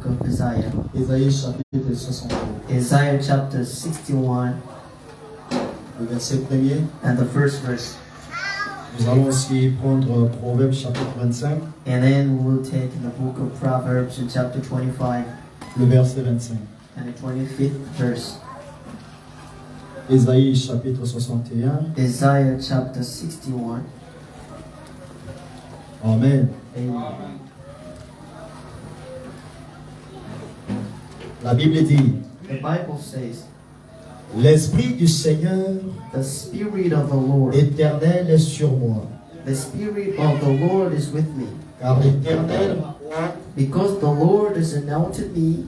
book of Isaiah. Ésaïe chapitre 61. Isaiah chapter 61 Le verset 1er. and the first verse. Nous allons aussi prendre Proverbe chapitre 25, And then we'll take the book of Proverbs in chapter 25 le verset 25. and the 25th verse. Ésaïe chapitre 61. Isaiah chapter 61. Amen. Amen. La Bible dit, The Bible says, l'Esprit du Seigneur the Spirit of the Lord, éternel est sur moi, the Spirit of the Lord is with me, car l'Éternel m'a oint because the Lord has anointed me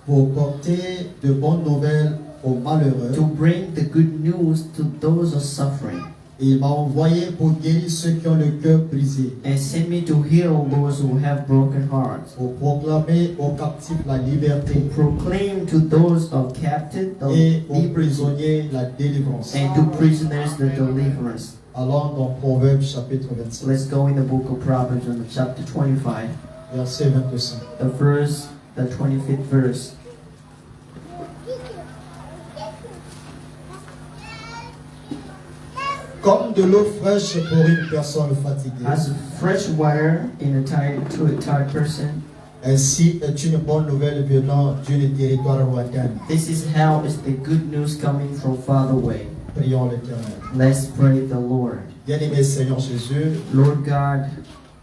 pour porter de bonnes nouvelles aux malheureux. to bring the good news to those who are suffering, Et il m'a envoyé pour guérir ceux qui ont le cœur brisé, and sent me to heal those who have broken hearts, pour proclamer aux captifs la liberté proclaim to those of captive the et aux liberty, prisonniers la délivrance. and to prisoners the deliverance. Allons dans Proverbe chapitre 25, Let's go in the book of Proverbs in chapter 25, verset 25. the 25th verse. Comme de l'eau fraîche pour une personne fatiguée, As fresh water to a tired person, ainsi est une bonne nouvelle venant d'un territoire lointain. this is how is the good news coming from far away. Prions l'Éternel. Let's pray the Lord. Bien-aimé Seigneur Jésus, Lord God,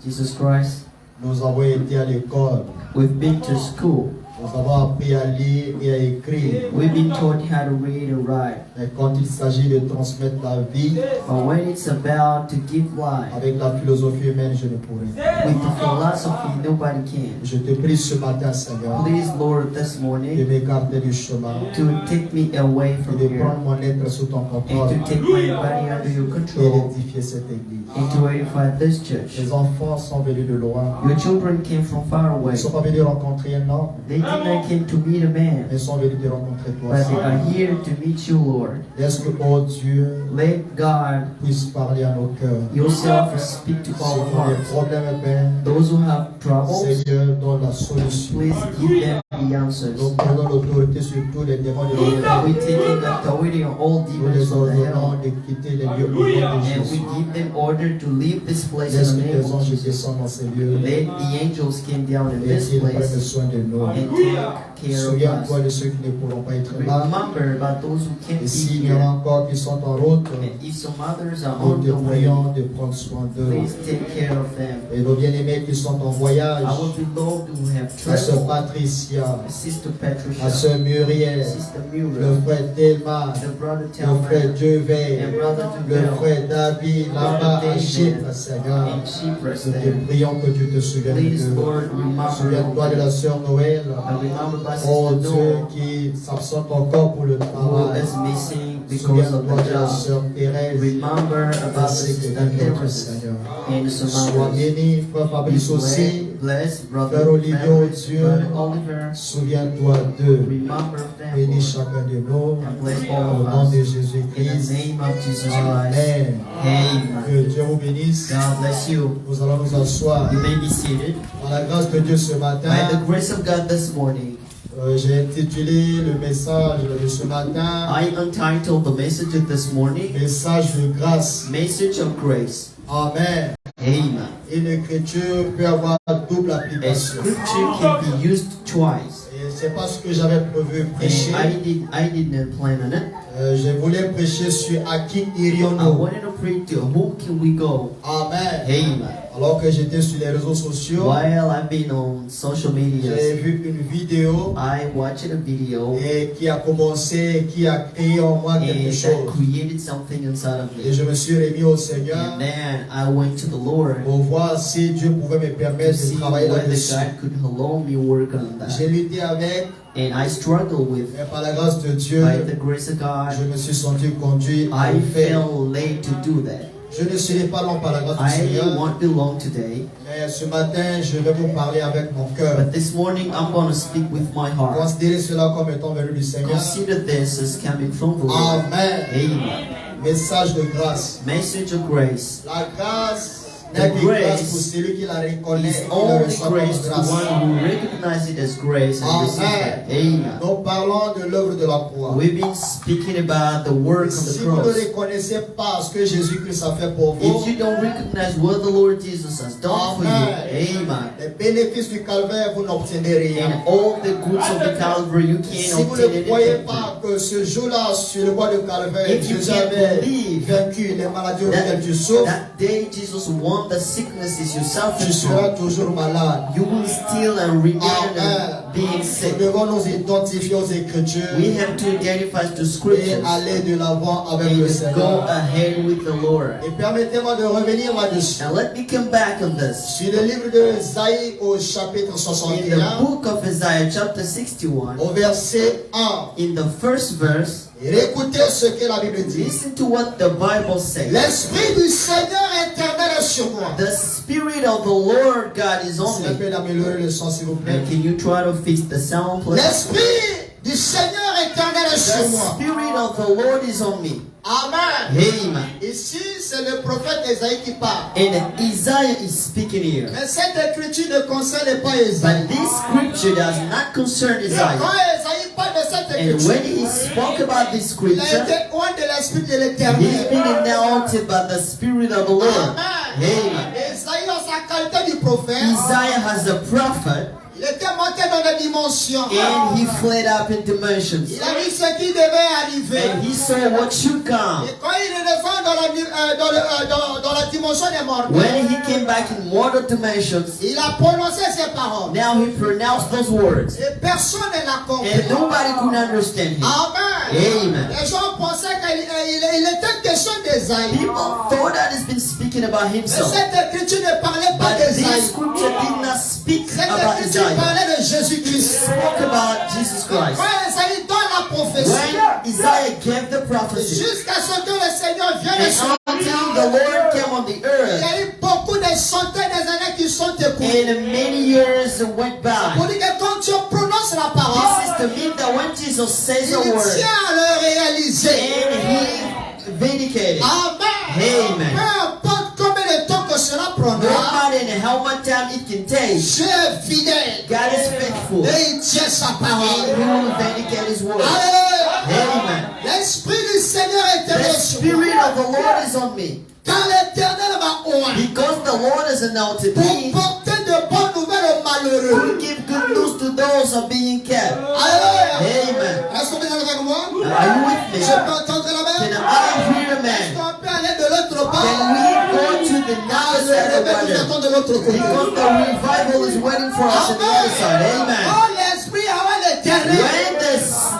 Jesus Christ, nous avons été à l'école, we've been to school. nous avons appris à lire et à écrire. We've been taught how to read and write. Mais quand il s'agit de transmettre la vie But when it's about to give life avec la philosophie humaine, je ne pourrai. with the philosophy, nobody can. Je te prie ce matin, Seigneur, Please, Lord, this de morning, m'écarter du chemin to take me away et from de here prendre mon être sous ton and contrôle to take my body under your et control d'édifier cette église. and to edify this church. Les enfants sont venus de loin. Your children came from far Ils away. ne sont pas venus rencontrer un homme, They did not came to meet a man, mais ils sont venus te rencontrer toi. but they Seigneur. are here to meet you, Lord. Laisse que, oh Dieu, Let God puisse parler à nos cœurs. yourself speak to Si our nous avons des hearts. problèmes, Père, Those who have troubles, Seigneur, donne la solution. please give them the answers. Nous prenons l'autorité sur tous les démons de l'enfer. We taking authority on all Nous demons les from the ordonnons hell, de quitter les lieux au nom de and we Jésus. give them order to leave this place Laisse in que the name tes of anges Jesus. descendent dans ces lieux Let the angels came down in et this qu'ils prennent place soin de nous. and take care of Souviens-toi us. de ceux qui ne pourront pas être là. Remember about those who can't Et be s'il y en a here. encore qui sont en route, And if some others are nous on te the way, prions de prendre soin d'eux. please take care of them. Et nos bien-aimés qui sont en voyage, Our beloved who have à sœur traveled, Patricia, Sister à Patricia, sœur Muriel, Sister le Mueller, frère Thelma, the brother le frère Talman, Dieuveil, and brother le Duvel, frère David, là-bas à Chypre, Seigneur. and Cyprus Nous te there. prions que tu te souviennes Please, d'eux. Lord, remember Souviens-toi de la sœur Noël. and remember by Oh Sister Dieu, Noel, qui s'absente encore pour le who travail. is missing because of Souviens-toi the de la job. sœur Thérèse, Remember about the ainsi que Sister d'un autre, Teresa Seigneur. and some Sois others. béni, frère Fabrice aussi. Bless brother Frère Olivier, Fabrice, Dieu. brother Oliver. Souviens-toi d'eux. Remember them, Bénis Lord, chacun de nous. and bless Au all nom of de us. In the Jésus-Christ. name of Jesus Christ. Amen. Amen. Que Dieu vous bénisse. God bless you. Nous allons nous asseoir. You may be seated. Par la grâce de Dieu ce matin, By the grace of God this morning, j'ai intitulé le message de ce matin I untitled the message of this morning, Message de grâce. Message of Grace. Amen. Amen. Une écriture peut avoir double A application. scripture can be used twice. Et c'est pas ce que j'avais prévu prêcher. And I did not plan on it. Je voulais prêcher sur à qui I irions-nous. wanted to pray to whom can we go? Amen. Amen. Alors que j'étais sur les réseaux sociaux, While I've been on social j'ai media, vu une vidéo I watched a video et qui a commencé, qui a créé en moi quelque and that chose. created something inside of Et me. je me suis remis au Seigneur And then I went to the Lord pour voir si Dieu pouvait me to permettre see de travailler whether là-dessus. God could allow me work on J'ai that. lutté avec, And I struggled with, mais par la grâce de Dieu, by the grace of je God, me suis senti conduit à I le faire. felt led to do that. Je ne serai pas long par la grâce du I Seigneur, won't be long today, mais ce matin, je vais vous parler avec mon cœur. but this morning I'm going to speak with my heart. Considérez cela comme étant venu du Seigneur. Consider this as coming from the Lord. Amen. Amen. Message de grâce. Message of grace. La grâce n'est The que grâce grace pour celui qui la reconnaît is et qui le only reçoit comme grace to grâce. one who recognizes it as grace and receives Amen. it. Amen. Nous parlons de l'œuvre de la croix. We've been speaking about the work of Si the vous ne cross. reconnaissez pas ce que Jésus-Christ a fait pour If vous, you don't recognize what the Lord Jesus has done for you, Amen. amen. les bénéfices du calvaire, vous n'obtenez rien. And all the goods of the Calvary, you Si can't vous obtain ne croyez anything. pas que ce jour-là, sur le bois de Calvaire, If you Jésus can't avait believe vaincu les maladies auxquelles tu souffres, That day Jesus won the sicknesses you suffer tu seras from. toujours malade. You will still and remain Amen. being Nous sick. devons nous identifier aux Écritures We have to identify to et scriptures aller de l'avant avec le and go Seigneur. ahead with the Lord. Et permettez-moi de revenir là-dessus. Now let me come back on this. Sur le livre de Isaïe au chapitre In the 61, book of Isaiah chapter 61, au verset 1, in the first verse, et écoutez ce que la Bible dit. listen to what the Bible says. L'Esprit du Seigneur éternel est sur moi. The Spirit of the Lord God is on S'il vous me. plaît d'améliorer le son, s'il vous plaît. And can you try to fix the sound, please? L'Esprit du Seigneur éternel est sur The moi. Spirit of the Lord is on me. Amen. Amen. Ici, c'est le prophète Isaïe qui parle. And Isaiah is speaking here. Mais cette écriture ne concerne pas Isaïe. But this scripture does not concern Et Isaiah. quand Isaïe parle de cette And écriture, when he spoke about this il a scripture, été oint de l'Esprit de he's l'Éternel. been anointed by the Spirit of the Lord. Amen. Amen. Isaïe, en sa qualité du prophète, Isaiah has a prophet, il était monté dans les dimensions. and he fled up in dimensions. Il a vu ce qui devait arriver. And he saw what should come. Et quand il redescend dans la dimension des morts, When he came back in mortal dimensions, il a prononcé ces paroles. now he pronounced those words. Et personne ne l'a compris. And nobody could understand him. Amen. Amen. Les gens pensaient qu'il était question d'Esaïe. People thought that he's been speaking about Mais himself. cette écriture ne parlait pas But this d'Esaïe. scripture did not speak Cette about écriture Isaiah. parlait de It Jésus-Christ. spoke about Jesus Christ. Quand Esaïe donne la prophétie, When Isaiah gave the prophecy, jusqu'à ce que le Seigneur vienne and sur until the Lord came on the il y earth, a eu beaucoup de centaines d'années qui sont écoulées. and many years went Pour by. dire que quand tu prononces la This parole, is to mean that when Jesus says il a word, tient à le réaliser. and he vindicated, Amen. Amen. Peu importe combien de temps que cela no prendra, matter how much time it can take, Dieu est fidèle. God is faithful, Et il tient sa and parole. he will vindicate his word. Alléluia. Amen. L'Esprit du Seigneur est The éternel sur moi. Spirit of the Lord is on me, Car l'Éternel m'a oint because the Lord has anointed pour me porter de bonnes nouvelles aux malheureux. to give good news to those who are being kept. Alléluia. Amen. Est-ce qu'on est avec moi? Are you with Je me? peux entendre la Can main? I hear a Est-ce man? qu'on peut aller de l'autre Can bord? we go to the Ah, other le side of réveil nous the attend de l'autre côté. because the revival is waiting for us on the other side. Amen. Oh, l'Esprit avant l'éternel. When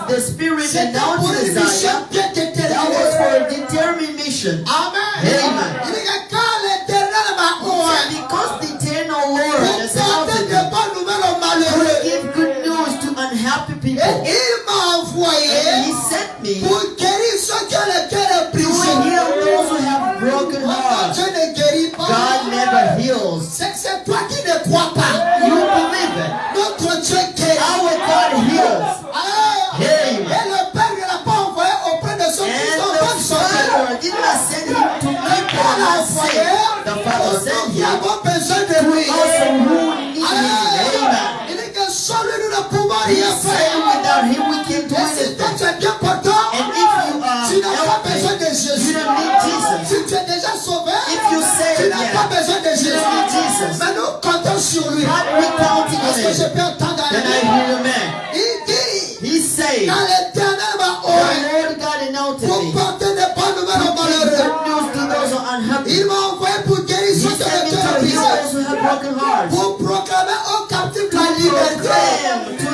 the Spirit C'était pour announced une mission Isaiah, bien that was déterminée. for a determined mission. Amen. Amen. Il dit que quand l'éternel m'a oint, Because the eternal Lord pour has porter anointed de me bonnes nouvelles aux to malheureux. give good news to unhappy Et people. il m'a And envoyé he sent me pour guérir ceux qui ont le cœur to brisé. heal those who have broken Quand hearts. Dieu ne guérit pas, God never heals. c'est toi qui ne crois pas. You believe it. Notre Dieu guérit. Our God heals. Alors, et le Père ne l'a pas envoyé auprès de ceux qui And sont the bonnes santé. Father did not send him to make us sick. The Father sent Qui him avons besoin de to lui. us who need him. Alors, Amen. il dit que seul lui nous ne pouvons He rien said faire. without him we can't do Et si toi anything. tu es bien portant, And if you are tu n'as pas besoin de healthy, you Jésus. don't need Jesus. Si tu es déjà sauvé, If you say tu n'as pas yeah, besoin de you don't need Jésus. Jesus. Mais nous comptons sur lui. But we counting on Est-ce que je him. peux entendre Then I aller? hear a man. Il dit, He said, quand l'éternel m'a the oint Lord God anointed pour me porter des bonnes nouvelles aux to give malheureux. good news to those who are unhappy. Il m'a envoyé pour guérir He ceux qui ont sent le me cœur to heal brisé. those who have broken hearts. Pour proclamer aux captifs To la liberté proclaim to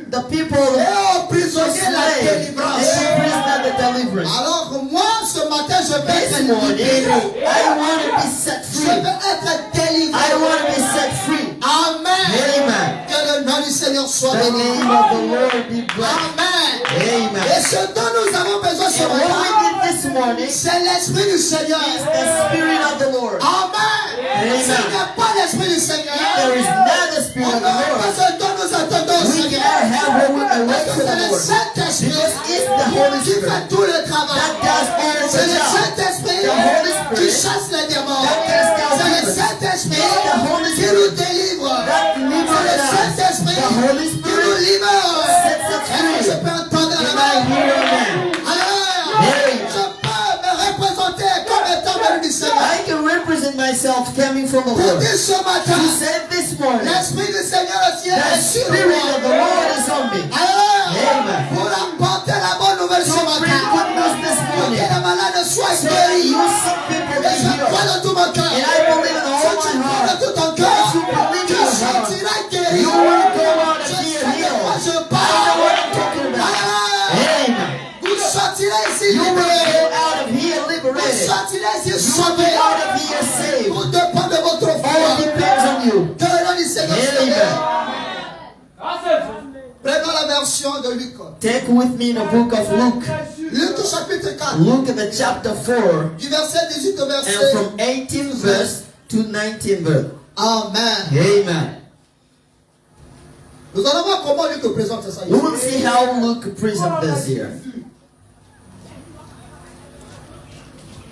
the people et the aux prisonniers la slave and délivrance. to prisoner the deliverance. Alors moi, ce matin, je vais This être morning, libéré. I want to be set Je free. vais être délivré. I want to be set free. Amen. Amen. Que le nom du Seigneur soit The béni. name of the Lord be blessed. Amen. Amen. Et ce dont nous avons besoin ce And what matin, we need this morning is c'est l'Esprit du Seigneur. the Spirit of the Lord. Amen. Amen. S'il n'y a pas l'Esprit du Seigneur, There is not the Spirit on of the n'aura pas Lord. ce dont nous attendons au We Seigneur. cannot have what we await Parce que for c'est the le Lord. Saint-Esprit Because it's the Holy qui fait Spirit tout le travail. that does all C'est the le job. Saint-Esprit The Holy qui Spirit chasse les démons. that casts out C'est le demons. sur Spirit moi. of the Lord is on me. Alors, Amen. pour apporter la bonne nouvelle ce To bring matin. good news this Que morning. les malades soient So guéris. you sick people Et be je crois healed. de tout mon cœur. And I believe in all Si my tu crois heart. de tout ton cœur, If you believe tu in your heart, sortiras guéri. you will go out Je and be sais de quoi healed. je I know parle. what I'm talking about. Amen. Vous sortirez ici You will libérés. go out of here Vous liberated. sortirez ici You will sauvés. go out of here saved. Tout dépend de votre All foi. depends on you. Que le nom du Seigneur soit Amen. béni. Prenons la version de Luc. Take with me in the book of Luke. Luc chapitre 4. Luke at the chapter 4 Du verset 18 au and verset. from 18 verse to 19 verse. Amen. Amen. Nous allons voir comment Luc présente ça We ici. will see how Luke presents this here.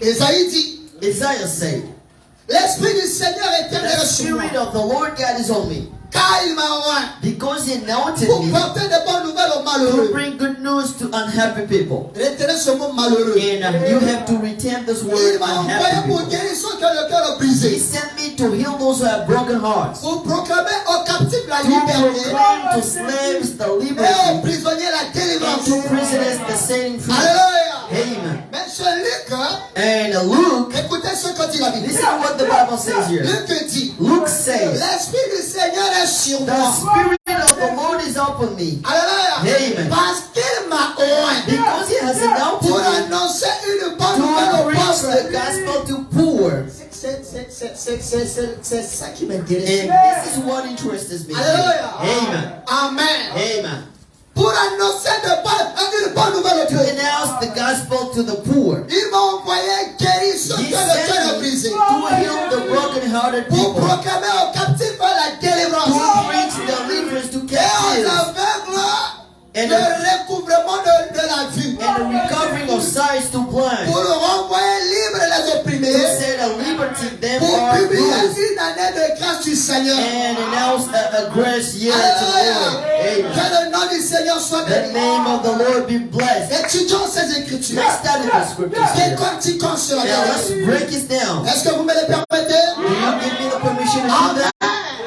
Esaïe dit, Isaiah said, l'Esprit du Seigneur the éternel sur moi, Spirit of the Lord God is on me, car il m'a oint because He anointed pour me porter de bonnes nouvelles aux to malheureux. bring good news to unhappy people. Retenez ce mot malheureux. And you have to retain this word, Il m'a envoyé unhappy pour people. guérir ceux qui ont le cœur He brisé, sent me to heal those who have broken hearts, pour proclamer aux captifs la to liberté proclaim to slaves the et aux liberty, prisonniers la and délivrance. to prisoners the setting free. Alléluia. Amen. Mais chez Luc, And Luke, écoutez ce que dit la Bible. listen what the Bible says here. Luc dit, Luke says, l'Esprit du Seigneur est sur the moi. Spirit of the Lord is upon me, Alléluia. Amen. Parce qu'il m'a oint because He has anointed pour me annoncer une bonne nouvelle to aux preach the pauvres. gospel to poor. C'est ça qui m'intéresse. And this is what interests me. Alléluia. Amen. Amen. Amen. Pour annoncer une bonne nouvelle aux To pauvres. announce the gospel to the poor. Il m'a envoyé guérir ceux He qui ont le cœur sent me brisé. to heal the broken-hearted Pour people, proclamer aux captifs la délivrance. to preach deliverance to Et aux captives, aveugles and le the, recouvrement de la vue. and the recovering of sight to blind, Pour renvoyer libre les to opprimés. set at liberty them Pour are publier bruised, une année de grâce du Seigneur. and announce a grace year to the Lord. Alléluia. Amen. Que le nom du Seigneur soit The béni. name of the Lord be blessed. Étudions ces écritures. Let's study the scriptures here. Décortiquons sur la Now let's Bible. break it down. Est-ce que vous me le permettez? Do you give me the permission to do that?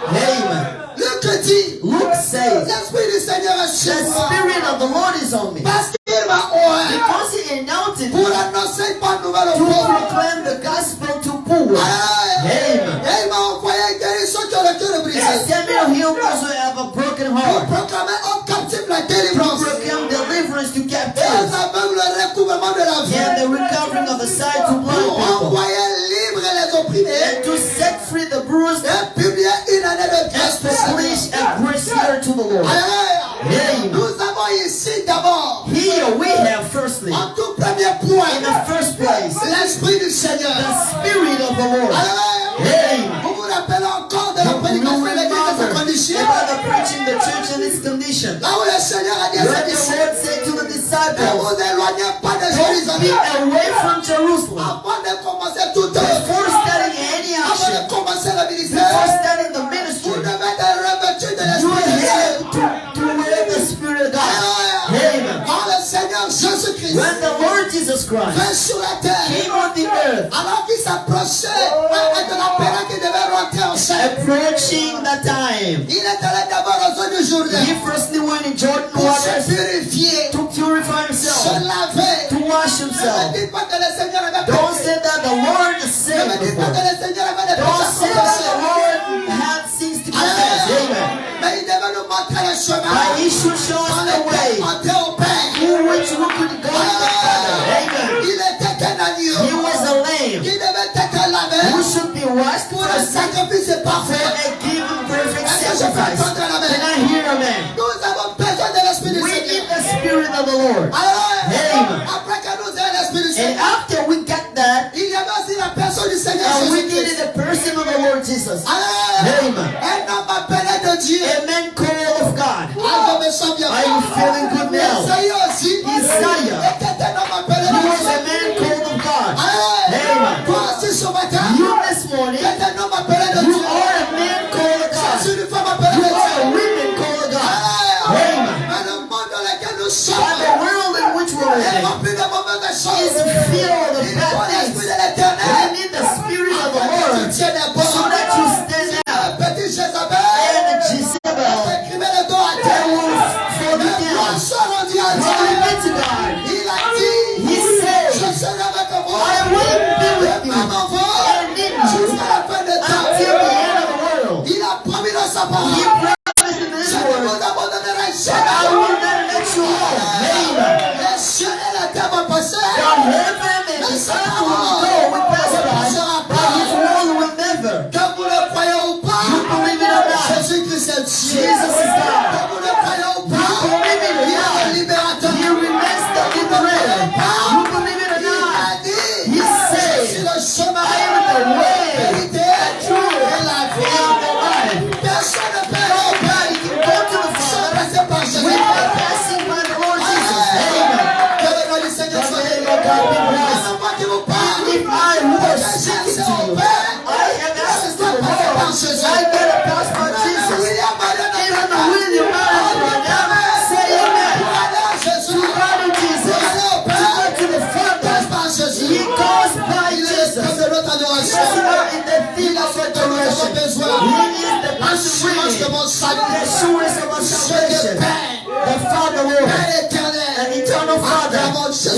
Amen. Luc dit, Luke says, l'Esprit du Seigneur est the sur moi. Spirit of the Lord is on me, Parce qu'il m'a oint because He anointed pour me annoncer une bonne nouvelle aux to pauvres. proclaim the gospel to poor. Alléluia. Amen. Et il m'a envoyé guérir ceux qui ont le cœur brisé. Send me to heal those who have a broken Pour heart, proclamer aux captifs la to délivrance. proclaim deliverance to Et aux captives, aveugles le recouvrement de la vue. and the recovering of the sight to blind Pour people, envoyer libre les opprimés. and to set free the bruised, Et publier une année de grâce and to preach a grace year to the Lord. Alléluia. Amen. Nous avons ici d'abord, Here we have firstly, en tout premier point, in the first place, l'Esprit du Seigneur. the Spirit of the Lord. Alléluia. Amen. Vous vous rappelez encore de la You prédication de l'église de sa condition? about the preaching the church in its condition. Là où le Seigneur a dit à When ses the disciples, Lord said to the ne disciples, vous éloignez pas de don't be Jérusalem away from Jerusalem. avant de commencer toute Before œuvre. starting any Avant action, de commencer le before ministère, starting the vous ministry, devez être revêtus de you l'Esprit de Dieu. have to wear the Spirit of God. Alléluia. Amen. Quand le Seigneur Jésus-Christ When the Lord Jesus Christ vint sur la terre, came on the earth, alors qu'il s'approchait de la période qui devait rentrer en chair, approaching the time, il est allé d'abord aux eaux du Jourdain he firstly went in Jordan pour se waters purifier, to purify se himself, laver. to wash Ne me himself. dites pas que le Seigneur avait Don't péché. say that the Lord is Ne me saved dites pas before. que le Seigneur avait des Don't péchés say à that the confesser. Lord had sins to confess. Amen. Mais il devait nous montrer le chemin But he should show dans us the lequel way entrer au Père. through which we could go to the Father. Amen. Il était un He agneau was a lamb qui devait être lavé who should be washed pour for le a sacrifice for parfait. a given perfect Est-ce que je peux sacrifice. entendre la Can main? I hear a man? Nous avons besoin de l'Esprit du We need Seigneur. the Spirit of the Lord. Alors, Amen. après que nous ayons l'Esprit du And Seigneur, after we got that, il y avait aussi la personne du Seigneur we Jésus-Christ. needed the person of the Lord Jesus. Alors, Amen. un homme appelé de Dieu. A man called of God. Ah, je me sens bien. Are you feeling good now? Isaïe aussi. Isaiah. Était un homme appelé He de was Dieu. a man called of God. Alors, Amen. toi aussi ce matin, You this morning, tu es un homme appelé de you Dieu. are a man called of Je God. suis une femme appelée You de are a Dieu. woman called of God. Alors, Amen. mais le monde dans lequel nous But sommes the world in which we're est living rempli de mauvaises is choses. filled of Il faut bad l'Esprit things. de l'Éternel. We need the Spirit of the Tu Lord tiens les so bords. that you stand out. Petit Jézabel, And Jezebel, écrivez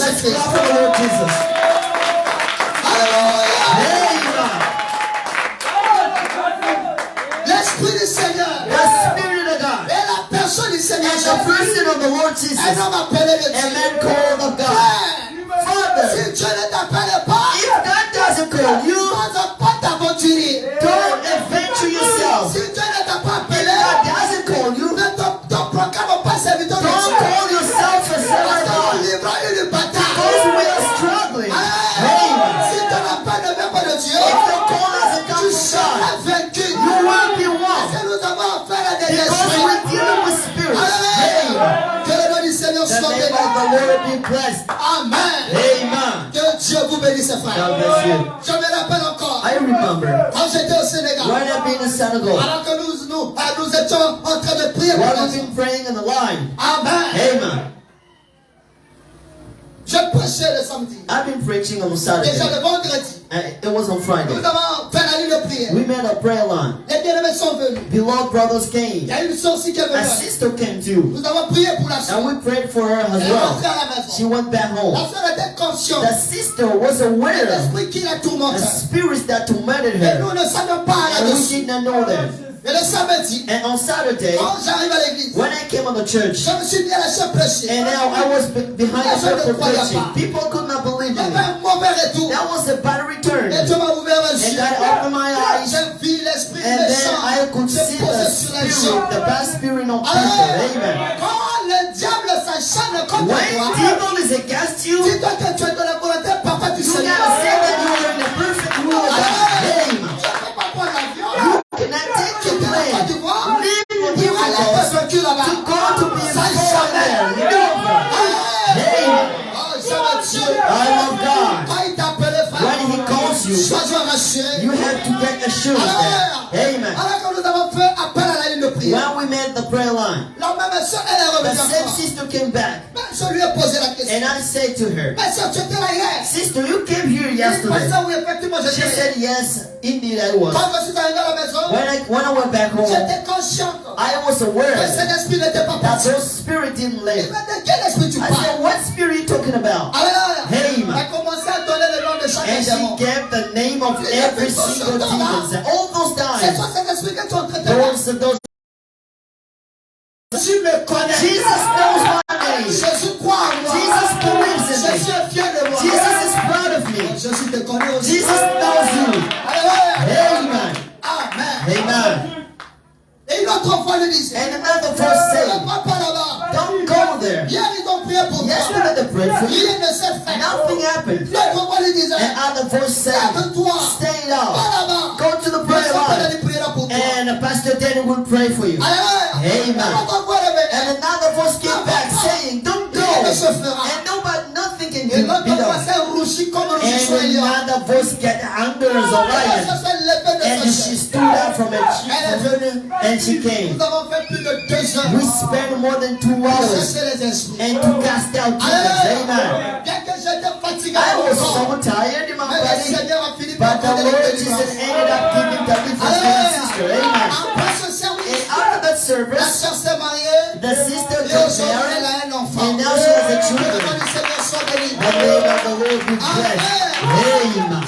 Let's Jésus-Christ. clap for the Lord Jesus. Alléluia. Amen. L'Esprit du Seigneur The Spirit of God et la personne du Seigneur and the Jésus. person of the Lord Jesus, Un homme appelé de a Dieu. man called of God. Frère, Father, si Dieu ne t'appelle pas, if God doesn't call you, pas t'aventurer. don't adventure yourself. Si Dieu ne t'a pas If appelé, God doesn't call you, ne te proclame pas serviteur de don't Dieu. call yourself a Parce servant of qu'on God. livre une bataille. Because we are struggling. Amen. Si ton appel ne vient pas de Dieu, If the call doesn't come tu from seras God, vaincu. you will be Parce won. que nous avons affaire à des Because esprits. we're dealing with spirits. Amen. Que le nom du Seigneur The soit name béni. of the Lord be blessed. Amen. Amen. Que Dieu vous bénisse, frère. God bless you. Je me rappelle encore, I remember quand j'étais au Sénégal, when I've been in Senegal, alors que nous étions en train de prier pour while nous. we've been praying in the line. Amen. Amen. Je prêchais le samedi. I've been preaching on Déjà Saturday. le vendredi. It was on Friday. Nous avons fait la ligne de prière. We made a prayer line. Les bien-aimés sont venus. Beloved brothers Il came. y a une soeur aussi qui est A venue. sister came too. Nous avons prié pour la soeur. And we prayed for her as Elle est rentrée well. à la maison. She went back La home. soeur était consciente The sister was de aware l'esprit qui la of tourmentait. the spirits that tormented Et nous her. ne savions pas And we là-dessus. did not know that. Et le samedi, And on Saturday, quand j'arrive à l'église, when I came on the church, je me suis mis à la chair prêcher. and now I was behind the pulpit preaching, people could not believe Il y in avait me. un mauvais retour. That was a bad return. Et Dieu m'a ouvert les And yeux. God opened my eyes, J'ai vu l'esprit and then I could méchant see se the poser sur les gens. spirit, the bad spirit on people. Alors, Amen. quand le diable s'acharne contre When toi, devil is against you, you dis-toi que tu es dans la volonté papa du Seigneur. gotta say that you are in the perfect will of God. Tu Amen. ne peux pas prendre l'avion. You cannot take Tu your ne peux pas plane, te voir. leave your Tu vas aller vehicles faire cul là-bas. to go to be Ça informed there. jamais. Never. Amen. Oh, j'aime Dieu. I love God. Quand il t'appelle, frère, When He calls you, sois rassuré. you have to get assurance Alors, there. Amen. alors que nous avons fait appel à la ligne de prière, When we made the prayer line, la même soeur, elle est the revenue same encore. sister came back, Mais je lui ai posé la question. and I said to her, Mais soeur, tu étais là hier. "Sister, you came here Elle dit, yesterday." pasteur, oui, effectivement, She j'étais là. said, "Yes, indeed I was." Quand je suis arrivé à la maison, When I went back home, j'étais consciente I was que aware cet esprit n'était pas that parti. those spirit didn't Il live. m'a dit, quel esprit tu I parles? said, "What spirit are you talking about?" Alors, Hey, elle a commencé à donner le nom de chaque And démon. she gave the name of every single demon. Said, all those C'est times, toi cet esprit que tu es en train de voir. those Tu me connais. Jesus knows my name. Jésus croit en moi. Jesus believes in me. Jésus est fier de moi. Jesus is proud of me. Jésus te connaît aussi. Jesus knows you. Alléluia. Amen. Amen. Amen. Et une autre fois, il disait, And another verse ne said, va pas là-bas. don't go there. Hier, ils ont prié pour toi. Yesterday they prayed for you. Rien ne s'est fait. Nothing happened. L'autre fois, il disait, And other verse said, lève-toi. stay Va out. là-bas. Go to the prayer Personne va line. aller prier là pour toi. And Pastor Danny will pray for you. Alléluia. Amen. L'autre fois, il revenait. And another voice came back saying, don't go. Rien ne se fera. And nothing can Et be l'autre fois, done. c'est rougi comme un rougissant And lion. another voice get angry as a lion. Ça s'est levé de And sa she chaise. stood up from it. Elle est venue. And she came. Nous avons fait plus de 2 heures We spent more than 2 pour hours chercher les esprits. and to cast out demons. Amen. Bien que j'étais fatigué I was encore, so tired in my mais le body, Seigneur a fini par but the donner Lord la Jesus délivrance. ended up giving deliverance to my sister. Amen. Après ce And service, after that la service, sœur s'est mariée. the sister Et got aujourd'hui, elle married, a un enfant. and now she has a Que le children. nom du Seigneur soit béni. The name of the Lord be blessed. Amen.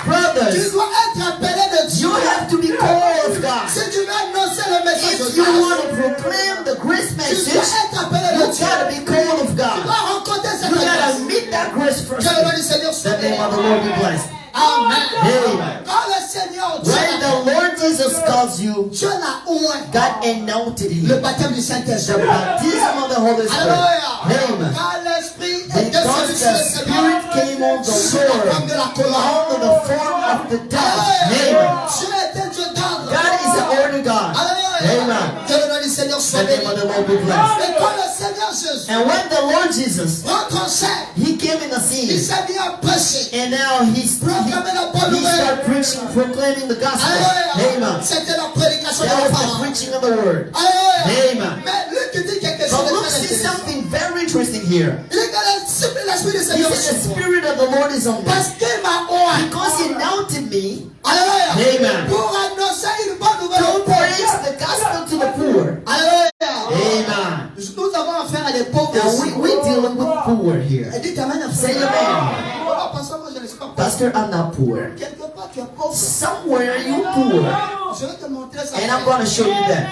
Frère, tu Brothers, dois être appelé de Dieu. you have to be called of God. Si tu veux annoncer le message de If you Dieu, want to proclaim the grace tu dois message, être appelé you de Dieu. gotta be called of Tu God. dois rencontrer cette You gotta grâce. meet that grace first. Que le nom du Seigneur soit The béni. name of the Lord be blessed. Amen. Amen. Quand le Seigneur Dieu When the Lord Jesus calls you, Dieu l'a oint. God anointed Le him. baptême du The Saint-Esprit. baptism of the Holy Spirit. Alléluia. Amen. Quand l'Esprit est descendu Because sur le the Seigneur, Spirit came on the sous la forme Lord de la colère. under the form of the dove. Alléluia. Amen. Dieu était Dieu d'ordre. God is the order God. Alléluia. Amen. Que le nom du Seigneur The soit name béni. of the Lord be blessed. Et quand le Seigneur Jésus And when the Lord Jesus, rentre en scène, he came in the il scene, s'est mis à prêcher. and now he started preaching, proclaiming the gospel. Alléluia. Amen. C'était la prédication de That la was the parole. preaching of the word. Alléluia. Amen. Mais lui qui dit quelque chose But de look, très see intéressant. something very interesting here. Il dit que l'Esprit du He Seigneur said, the sur moi. Spirit of the Lord is on me. Parce qu'il m'a oint. Because he anointed me Alléluia. Amen. Pour annoncer une bonne nouvelle to aux preach pauvres. the gospel to the poor. Alléluia. Amen. Nous avons affaire à des pauvres. Now aussi. we dealing with poor here. Et dites amen. Say amen. Oh, pasteur, moi je ne suis pas pauvre. Pastor, I'm not poor. Quelque part tu es pauvre. Somewhere you poor. Je vais te montrer ça. And I'm going to show you that.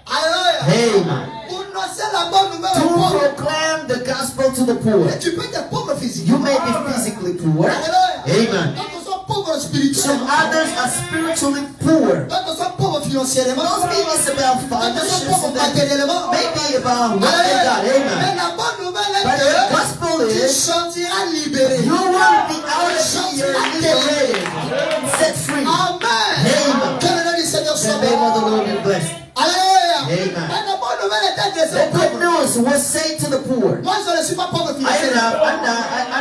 Alléluia. Amen. Pour annoncer la bonne nouvelle To aux pauvres. proclaim the gospel to the poor. Et tu peux être pauvre physique. You may be physically poor. Alléluia. Amen. D'autres sont pauvres spirituellement. Some others are spiritually poor. D'autres sont pauvres financièrement. Those maybe it's about D'autres sont finances pauvres and then matériellement. maybe about what they Alléluia. got. Mais Amen. la bonne nouvelle est But the que gospel tu is sortiras libéré. you will be out of here liberated, set free. Amen. Amen. Que le nom du Seigneur soit The name béni. of the Lord be blessed. Alléluia. Amen. Mais la bonne nouvelle est adressée The aux good pauvres. news was said to the poor. Moi, je ne suis pas pauvre I'm financièrement.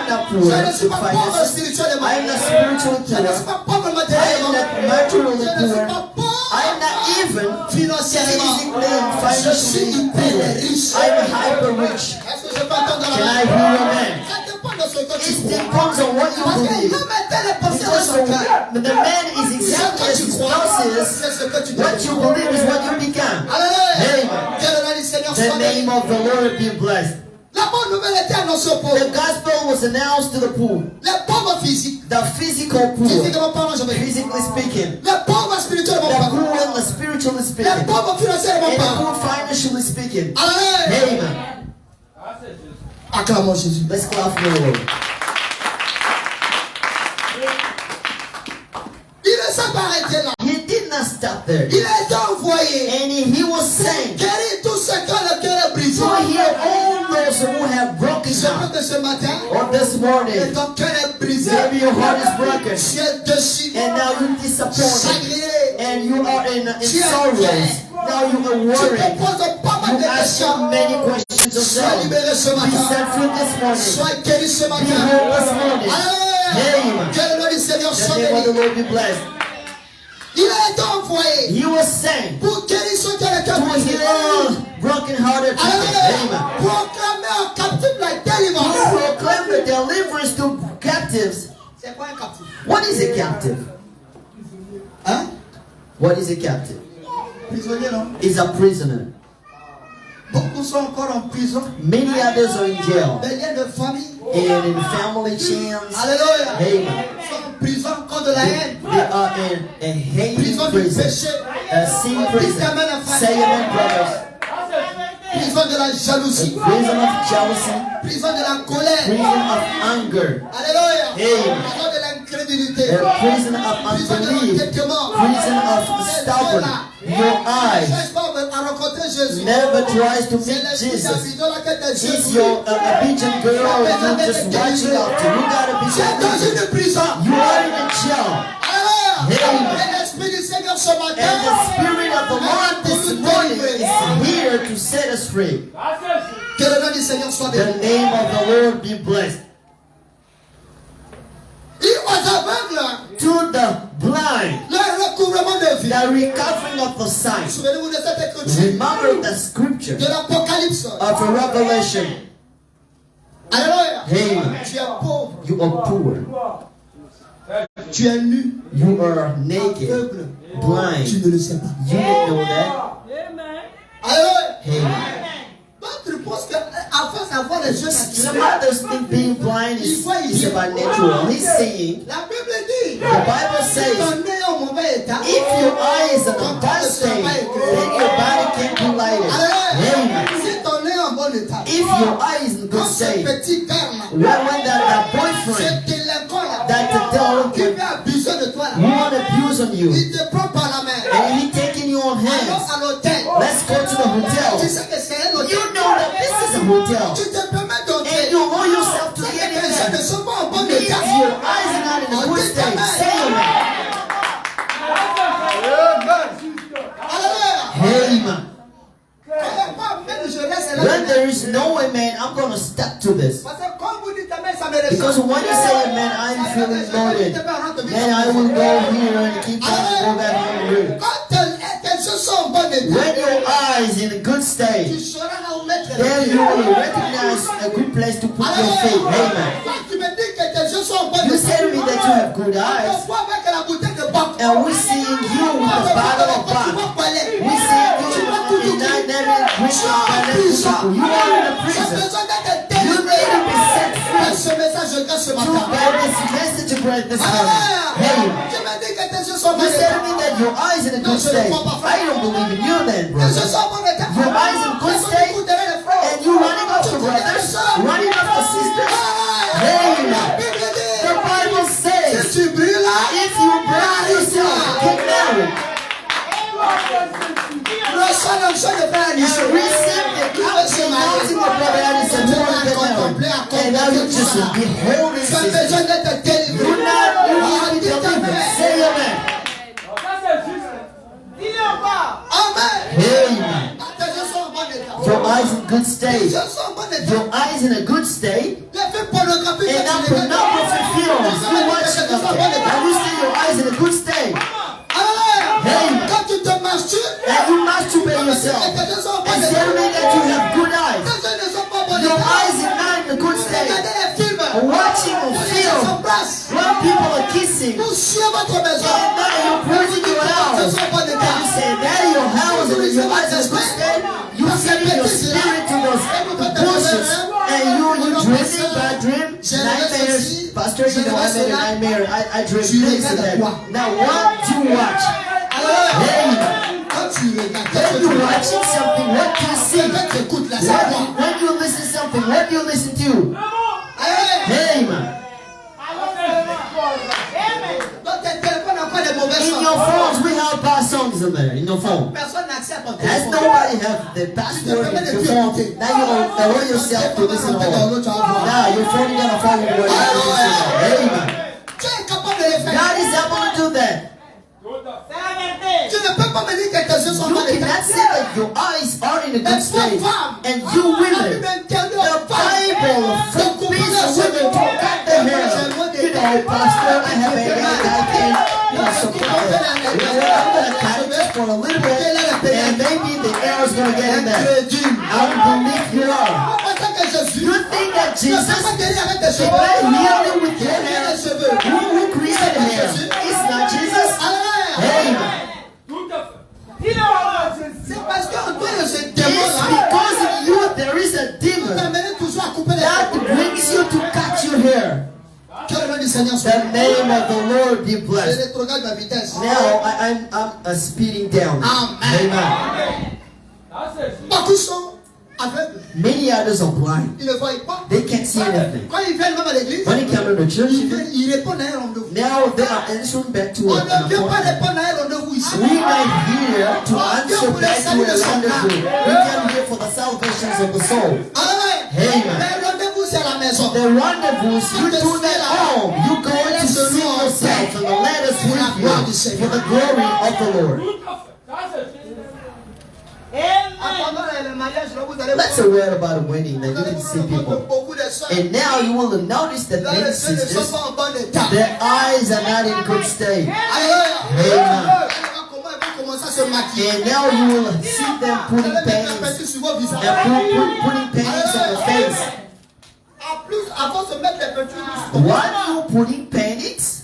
not poor. Je ne suis with pas pauvre finances. spirituellement. I'm not spiritually Je ne suis poor. pas pauvre I'm matériellement. not Je materially ne suis poor. pas pauvre I'm not even financièrement. physically and Je suis financially hyper poor. riche. I'm hyper rich. Est-ce que je peux entendre Can la I hear main? your man? Ça dépend de ce que tu It crois. depends on what you Parce que believe. l'homme est tel est pensé dans Because son cœur. the man is Ce exactly que as tu his crois, thoughts is. c'est ce que tu What you deviens. believe is what you become. Alléluia. Amen. Que le nom du Seigneur The soit béni. name of the Lord be blessed. La bonne nouvelle était annoncée aux pauvres. The gospel was announced to the poor. Les pauvres physiques. The physical poor. Physiquement parlant, je veux dire. Physically speaking. Les pauvres spirituellement The parlant. poor and the spiritually Les speaking. pauvres financièrement And the parlant. poor financially speaking. Alléluia. Amen. Acclamons Jésus. Let's clap for the Lord. Il ne s'est pas arrêté là. He did not stop there. Il a été envoyé. And he was sent Guérir tous ceux qui ont le cœur brisé. to heal all those who have broken Je down. peux que ce matin, Or this et morning, ton cœur est brisé. maybe your heart is broken. Tu es déçu. And now you're disappointed. Chagriné. And you are in sorrows. Now you are Tu worried. te poses pas mal You de ask so questions. many questions of Sois self. libéré ce Be matin. set free this morning. Sois guéri ce Be matin. healed this morning. Alléluia. Amen. Que le nom du Seigneur The soit name of the béni. Lord be blessed. Il a été envoyé He was sent pour guérir ceux qui ont le cœur to brisé. heal broken-hearted people. Alléluia. Amen. Proclamer aux captifs la To délivrance. proclaim the deliverance to captives. C'est quoi un captif? What is a captive? Hein? What is a captive? Prisonnier, non? Is a prisoner. Beaucoup sont encore en prison. Many others are in jail Des liens de famille. and in family chains. Alléluia. Amen. Ils sont en prison encore de la haine. They are in a hating Prison du prison, péché. a sin prison. Say amen, brothers. Prison de la A jalousie. prison of jealousy, Prison de la colère. prison of anger, Alléluia. Amen. Prison de l'incrédulité. a prison of Prison de unbelief, l'entêtement. prison of stubborn. Your Ne eyes cherche pas à rencontrer Jésus. never tries to C'est meet l'esprit Jesus. d'Abidjan laquelle t'es He's Jésus. your Abidjan girl and you're just watching out to. You gotta be Tu es dans so une prison. You are in a jail. Alléluia. Amen. Et l'esprit du Seigneur ce matin. And the Spirit of the Lord this morning is here to set us free. Que le nom du Seigneur soit The béni. name of the Lord be blessed. Et aux aveugles, To the blind, le recouvrement de vie. the recovering of the sight. Souvenez-vous de cette écriture Remember the scripture de l'Apocalypse. of a revelation. Alléluia. Amen. Tu es pauvre. You are poor. Tu es nu. You are naked. Aveugle. Tu Blind. ne le sais pas. You didn't know that. Alléluia. Amen. D'autres pensent qu'à force d'avoir les yeux Some naturels, others think being blind is about natural. He's saying, la Bible dit, the Bible si says, ton nez est au mauvais état, if your eye is in a bad state, then your body can't be lighted. Alléluia. Amen. Si ton nez est en bon état, If your eye is in quand good ce state, petit garme, when that boyfriend, ce délinquant là, that the devil qui can veut abuser de toi là, want abuse on you, il te prend par la main. and he taking you on Allons hands, à l'hôtel. let's go to the Tu hotel. sais que c'est un hôtel. You know that this is a hotel, Tu te permets and d'entrer. you owe yourself to C'est get que in tes yeux ne there. sont pas en bon Means état. your eyes are not in a good state. Say amen. Alléluia. Amen. When there is no way, man, I'm going to step to this. Parce que quand vous dites amen, ça me Because ressemble. when you say amen, I'm feeling loaded. Then I will go here and keep on go back home and read. Quand tes yeux sont en bon état, When your eyes in a good tu state, sauras là où mettre then les you pieds. will recognize a good place to put your faith. Amen. Quand tu me dis que tes yeux sont en bon You état, say to me that you have good on eyes, te voit avec la bouteille de Bock. and we seeing you with the bottle of Tu Bach. vas parler. We seeing you in dynamic Christian. You are in a Tu as prison. besoin d'être You need délivré. to ce to matin. bear this message of bread this morning. Alléluia. Hey, Tu me dis que tes yeux sont you mal said to me that your eyes in a good state. I don't believe in you then, Tes yeux brother. sont en bon état. Your eyes in good state, and you running after brothers, running after sisters. Hey, the Bible says, Si tu brûles là, if you burn yourself, get married. reçois l'onction de frère And Alison. receive the anointing of brother Addison to get married. And now you just behold this Tu as sister. besoin d'être délivré. You need to be delivered. Say amen. Amen. Amen. Tes yeux sont en bon état. Your eyes in good Tes state. yeux sont en bon état. Your eyes in a good state. Les films pornographiques, And now tu les regardes. pornography films. You watch them. And you see your eyes in a good state. Alléluia. Quand tu te masturbes, And you masturbate yourself. tes yeux sont en bon And état. tell me that you have good eyes. Tes yeux ne sont pas en bon Your état. eyes are not in a good state. Regardez les films. Watching a Les gens film s'embrassent. when people are kissing. Vous chiez votre maison. And now you're praising your Tes house. yeux sont en bon And état. you say, that your house and your eyes in a good state. You send your spirit to those bushes. And you dreaming bad dream, nightmares. Pastor, you know I made a nightmare. I dream this and that. Now what do you watch? Hey, Quand tu regardes, when you're watching something, what do you see? quand tu écoutes la savoir. When you listen to something, what do you listen to? Hey, man. Dans tes téléphones, encore des mauvais In sons. your phones, we have bad songs in there. In your phone. Personne n'a accès à ton As téléphone. nobody have the password in your phone, now you allow yourself to listen on. Now your phone is gonna follow what you listen on. Amen. Tu es capable de le faire. God is able to do that. Tu ne peux pas me dire que tes yeux sont You mal cannot say that your eyes are in a good state. And you women, the Bible forbids women to cut their hair. You know, Pastor, I have a hair I can, support it. I'm gonna cut it just for a little bit, and maybe the hair is gonna get in there. I believe you are. You think that Jesus is healing with your hair? Who created hair? It's not Jesus. Amen. C'est parce qu'en toi, il y a ce It's démon-là. because in you there is a Qui demon t'amène toujours à couper les that cheveux. brings you to cut your hair. Que le nom du Seigneur soit. The name of the Lord be Je blessed. rétrograde ma vitesse. Now I'm speeding down. Amen. Amen. Beaucoup sont aveugles. Many others are blind. Ils ne voient pas. They can't see anything. Quand ils viennent même à l'église, When they come to the church, ils répondent à un rendez-vous. now they are answering back to On an ne vient pas appointment. répondre à un rendez-vous ici. We're not here to answer back to a rendezvous. We came here for the salvations of the soul. Amen. Le rendez-vous, c'est à la maison. The rendezvous, you do that home. You go to see yourself and let us with you for the glory of the Lord. Attendant le mariage, là, vous allez Let's read about a wedding that you can see people. beaucoup de soeurs. And now you will notice that Dans many les yeux ne sont sisters, pas en bon état. their eyes are not in good state. Alléluia. Comment ils vont commencer à se maquiller. And now you will see them Vous putting allez mettre un paintings petit sur vos visages. and putting paintings on the face. En plus, avant de mettre les peintures, Why are you putting paintings?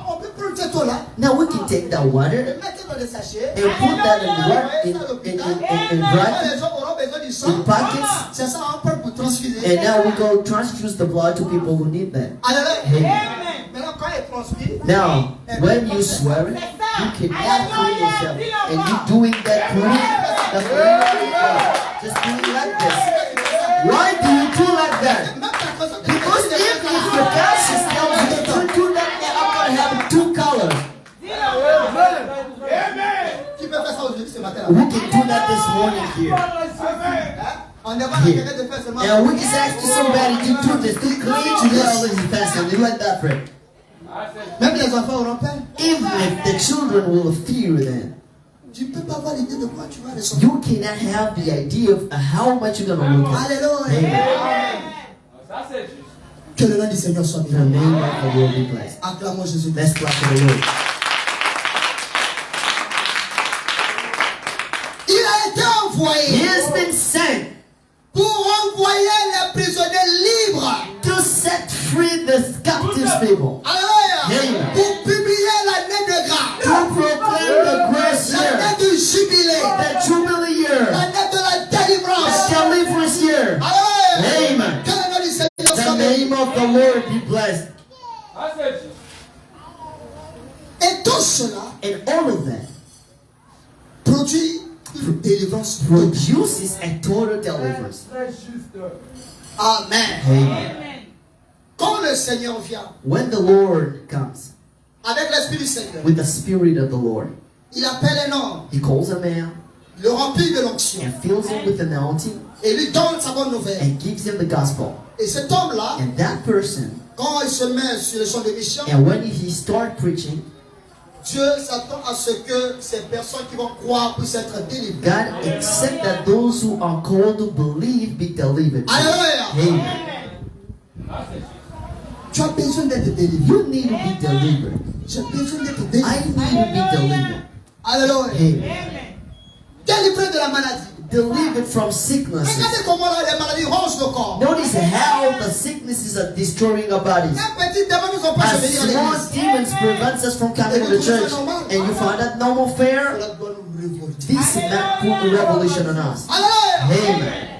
on peut prendre cette eau-là, Now we can take that water mettre dans les sachets, and put that in les gens auront besoin du sang. in pockets. C'est ça, on peut pour transfuser. And now we go transfuse the blood to people who need that. Alléluia. Maintenant, quand ils transpirent, Now, when you swear it, you cannot clean yourself. And you doing that clean, just doing like this. Why do you do like that? même ta conscience, Because if your conscience tells you to do that, I'm going to have two colors. qui peut faire ça aujourd'hui ce matin-là? We can do that this morning here. Hein? On demande à quelqu'un de faire seulement. And we just ask somebody to do this, to clean to do all this fast, and you let that pray. Même les enfants auront peur. Even if the children will fear them. Tu ne peux pas avoir l'idée de quoi tu vas recevoir. You cannot have the idea of how much you're going to look at. Alléluia. Amen. Que le nom du Seigneur soit The béni. name of the Lord be blessed. Acclamons Jésus. Let's clap for the Lord. Il a été He envoyé has been sent pour envoyer les prisonniers libres. to set free the captive people, Alléluia. Amen. Pour publier l'année de to grâce. proclaim the grace year, L'année du jubilé. the jubilee year, L'année de la délivrance. the deliverance year. Alléluia. Amen. Que le nom du Seigneur The soit béni. name of the Lord be blessed. Et tout cela And all of that produit une délivrance totale. produces a total deliverance. Amen. Amen. Quand le Seigneur vient When the Lord comes avec l'Esprit du Seigneur, with the Spirit of the Lord, il appelle un homme, He calls a man le remplit de l'onction and fills him with anointing et lui donne sa bonne nouvelle. and gives him the gospel. Et cet homme-là, And that person, quand il se met sur le champ de mission, and when he starts preaching, Dieu s'attend à ce que ces personnes qui vont croire puissent être délivrées. God accepts that those who are called to believe be delivered. Alléluia. Amen. Tu as besoin d'être délivré. You need to be delivered. J'ai besoin d'être I délivré. need to be delivered. Alléluia. Amen. Délivré de la maladie. Delivered from sicknesses. Regardez comment là, les maladies rongent le corps. Notice how the sicknesses are destroying our bodies. Un petit démon nous empêche As de venir à small l'église. demons prevents us from coming to the church, and you find that normal fare, Cela doit nous révolter. this not put a revolution on us. Alléluia. Amen.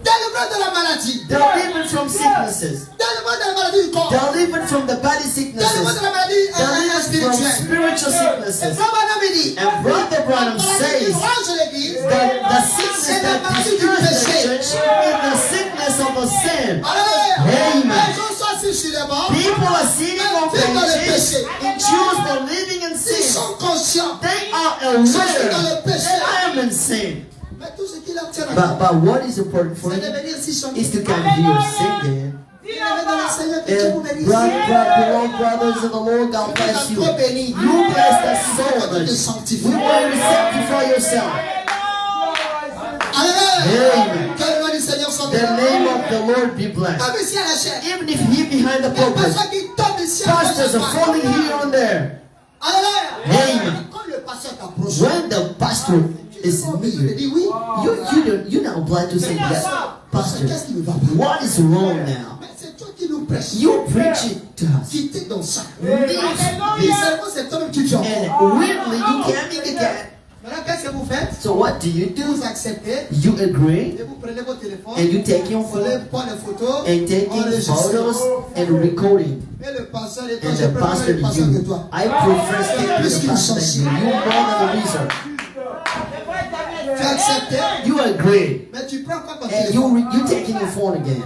Délivré de la maladie. Delivered from sicknesses. Délivré de la maladie du corps. Delivered from the body Délivré sicknesses. de la maladie Delivered from spirituelle. spiritual Et sicknesses. Frère Branham dit, And Brother Branham la maladie qui says ronge l'église, that the sickness that destroys the church is the sickness of the sin. alléluia. Amen. Les gens sont assis sur les bancs. People are sitting on benches and choose for living in Ils sin. sont conscients. They are aware that I am in sin. Mais tout ce qui leur tient à cœur, But what is important for c'est you de venir ici chanter. is to come here singing. Bien-aimés dans le Seigneur, que Dieu vous And bénisse. beloved brothers in the Lord, God bless you. You bless us so much. We want you to sanctify yourself. Alléluia. Amen. Que le nom du Seigneur soit The béni. name of the Lord be blessed. Comme ici à la chaîne. Even if he behind the Il y a pulpit, personne qui tombe ici à pastors are falling here and there. Alléluia. Amen. Quand le pasteur t'approche, When the pastor is il near, dit oui. you're not obliged to say yes. Pastor, Qu'est-ce qui ne va pas? what is wrong now? Mais c'est toi qui nous prêches. You preach it to us. Quittez donc ça. Leave Et this. seulement c'est toi-même qui tu en And weirdly, you can't make it that. Maintenant, qu'est-ce que vous faites? So what do you do? Vous acceptez You agree et vous prenez votre téléphone. and you take your Vous allez phone prendre des photos. and taking photos and recording. Et le pasteur et toi, And je the préfère pastor le to pasteur que you. toi. I prefer speaking to the pastor than you. You more than the reason. Tu as accepté, You agree mais tu prends quoi ton and téléphone? you taking your phone again.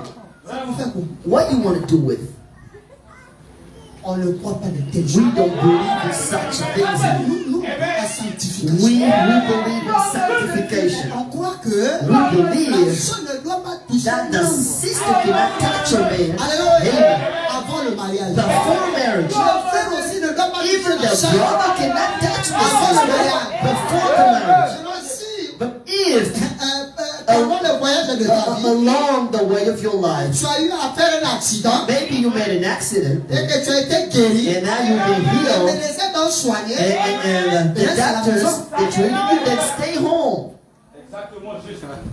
Ça vous fait quoi? What you want to do with? On ne croit pas de telles We choses. don't believe in such things. Nous, la sanctification. We believe in sanctification. On croit que We believe personne ne doit pas toucher that the l'homme. sister cannot touch a man. Alléluia. Amen. Avant le mariage. Before marriage. Le frère aussi ne doit pas toucher Even la the chair. brother cannot touch the sister before the marriage. Sinon, si But if pendant le voyage de ta vie, along the way of your life, tu as eu à faire un accident maybe you made an accident et que tu as été guéri, and now you've been les healed, médecins t'ont soigné, and the doctors they treated you, then stay home.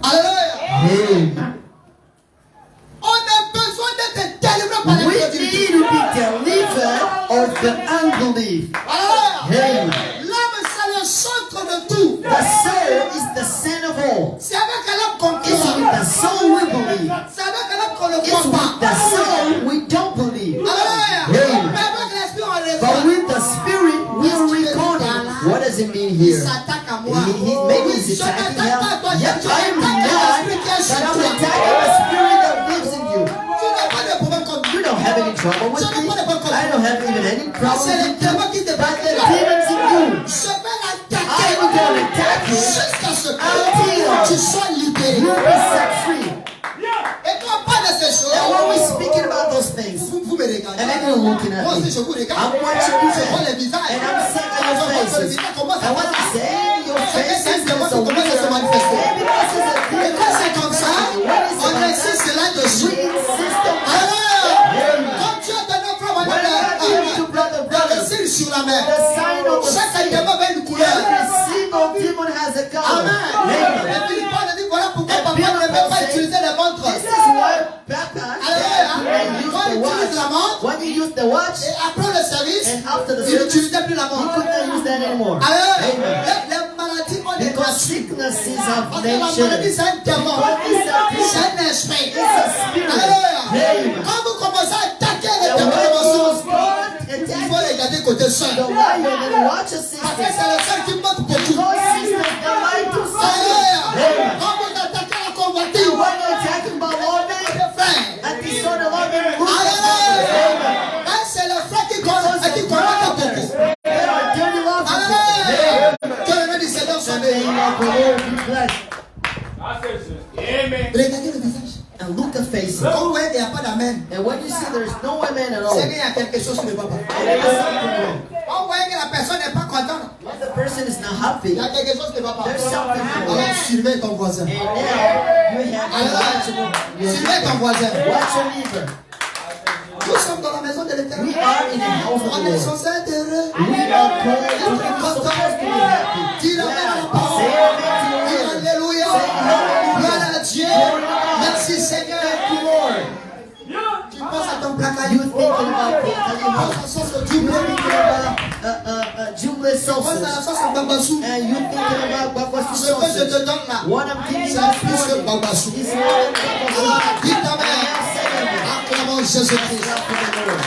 alléluia. Amen. On a besoin d'être délivré par We l'incrédulité. need to be delivered of the unbelief. Alléluia. Amen. L'homme, c'est le centre de tout. The soul is the sin of all. C'est avec l'homme qu'on It's croit. with the soul we believe. C'est avec l'homme qu'on ne It's croit with pas. the soul we don't believe. Alléluia. Amen. Mais avec l'esprit, on But raisonne. with the spirit, we are recording. What does it mean Il here? s'attaque à moi. Maybe Oui, he's je attacking n'attaque pas à toi. him. Je Yep, I'm t'attaque not. à l'esprit qui est But chez I'm toi. attacking the spirit that lives in you. Tu n'as pas de problème comme You don't have any trouble with me. I don't have even any problem C'est les with you. démons qui te But the battent. demons in you. Je vais l'attaquer I'm going to attack you jusqu'à ce que until tu sois libéré. you'll be set free. Et quand on parle de ces choses, And when we're speaking about those things, vous me regardez. and then you're looking at Moi aussi, me, je vous regarde. I'm watching you Je vois there. les visages. And I'm seeing Je your vois que le faces. visage commence à And what I'm saying, your C'est faces un is démon a qui commence à se manifester. Maybe this is a Et demon. quand c'est comme ça, When it's on like insiste that, là-dessus. we insist on Alors, quand tu as donné frère When I give to brother, le brother, signe sur la main, the sign of the chaque seal. démon avait une couleur. Every single demon has a color. Amen. Amen. Et puis Paul dit voilà pourquoi And papa Peter ne veut pas said, utiliser les montres. This is why Papa Alléluia. said when you use Quand the il utilise la watch. montre, When you use the watch, et après le service, and after the il service, n'utilisait plus la you montre. could not use that anymore. Alors, Amen. les maladies ont des Because racines. sicknesses Parce of que la maladie, nature. c'est un démon. Because it's a C'est demon. un esprit. It's a spirit. Alléluia. Amen. Quand vous commencez à regarder côté seul. The lion and watch a Parce que sister. c'est le seul qui montre beaucoup. Because sisters, they like to Alléluia. suffer. Quand vous attaquez la And convoitise, when you're attacking by lawmen, frère. and the son of lawmen, look at Alléluia. Hein, c'est le frère qui combattent beaucoup. they are dirty lovers. Alléluia. Que le nom du Seigneur soit The béni. name of the Lord be blessed. Regardez le visage. And look at faces. Quand vous voyez qu'il n'y a pas d'amen, And when you see there's no women at all, c'est qu'il y a quelque chose qui ne va pas. there is something wrong. Quand vous voyez que la personne n'est pas contente, When the person is not happy, il y a quelque chose qui ne va pas. there's something wrong. Alors surveille ton voisin. And now you have to watch Surveille ton voisin. your neighbor. Nous sommes dans la maison de l'Éternel. We are in the house of On the est Lord. censé être heureux. We are called to be supposed to be happy. Dis amen à la parole. Say amen to the Dis word. alléluia. Gloire à Dieu. Merci Seigneur. Thank you, Lord. Tu penses à ton placard. You thinking about Tu penses à la sauce au you jubilé. thinking about jubilee Tu penses à la sauces, sauce au babasou. and you thinking about babassu Ce que je sauces. te donne là, What I'm giving you c'est plus this que morning babasou. is more than babassu. Alors, dis ta I main. am saying it. Acclamons Jésus-Christ. Clap for the Lord.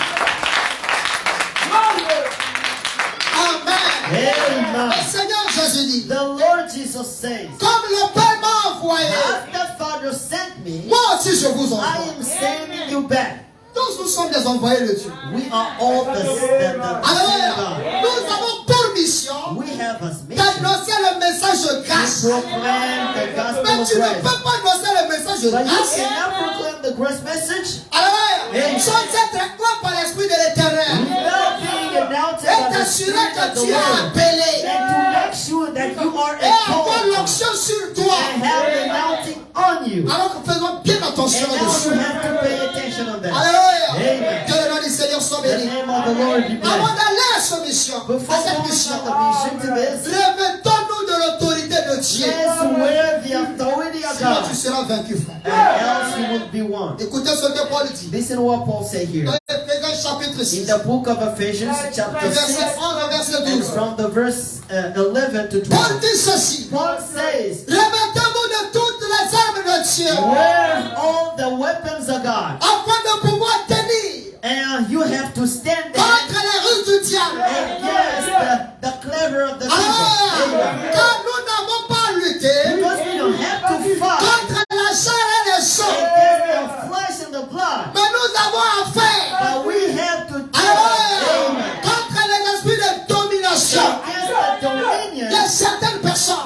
Amen. Amen. Le Seigneur Jésus dit, The Lord Jesus says, comme le Père m'a envoyé, as the Father sent me, moi aussi je vous I envoie. am sending you back. Tous nous sommes des envoyés de Dieu. We are all the same Alléluia. God. Nous avons pour mission We have a mission d'annoncer le message de to grâce. proclaim the gospel Mais of tu ne Christ. peux pas annoncer le message de But you grâce. cannot proclaim the grace message Alléluia. Sans être inclus par l'Esprit de l'Éternel. without being announced Et by the t'assurer Spirit que of the tu es Lord. appelé. And to make sure that you are Et avoir called l'onction sur toi. and have the anointing on you. Alors que faisons bien attention And now you là-dessus. have to pay attention on that. Alléluia. Amen. Que le nom du Seigneur soit The béni. name of the Lord be Avant blessed. d'aller à cette mission, Before à cette going mission, on the mission to this, revêtons-nous de l'autorité de Dieu. let's wear the authority of Sinon tu God, seras vaincu, frère. and else you will be one. Écoutez ce que Paul dit. Listen to what Paul said here. Dans Éphésiens chapitre In 6, the book of Ephesians, chapter 6, verset 11 au verset and 12. from the verse 11 to Paul 12, dit ceci. Paul says, Revêtez-vous de toutes les armes de Dieu wear all the weapons of God, afin de pouvoir tenir and you have to stand there contre les ruses du diable. against the clever of the Alors, devil. car nous n'avons pas à lutter Because we don't have to fight contre la chair et le sang, against the flesh and the blood, mais nous avons à faire but we have to alors, deal contre les esprits de domination. against the Il y dominion a certaines personnes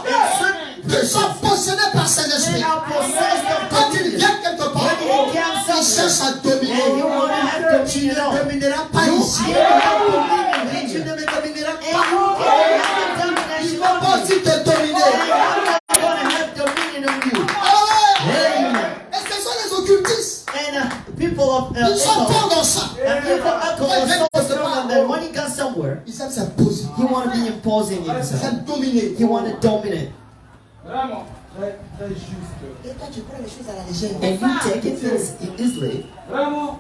qui sont possédées par ces esprits. that are possessed of Quand ils dominion. viennent quelque part, When they come ils somewhere, cherchent à and you dominer. want to have Tu ne dominion, domineras pas you ici. can't have dominion Et tu here. ne me domineras And pas. you can't have Ils domination ne vont pas on you. aussi te dominer. And I'm not going to have dominion on you. Amen. Et ce sont les occultistes. And people of Ils sont Israel, forts dans ça. and people alcohol is so strong that when he goes somewhere, Ils aiment s'imposer. he want to be imposing Ils himself. aiment dominer. He want to dominate. Vraiment. Très, très juste. Et toi, tu prends les choses à la légère. And you take it easily. Vraiment.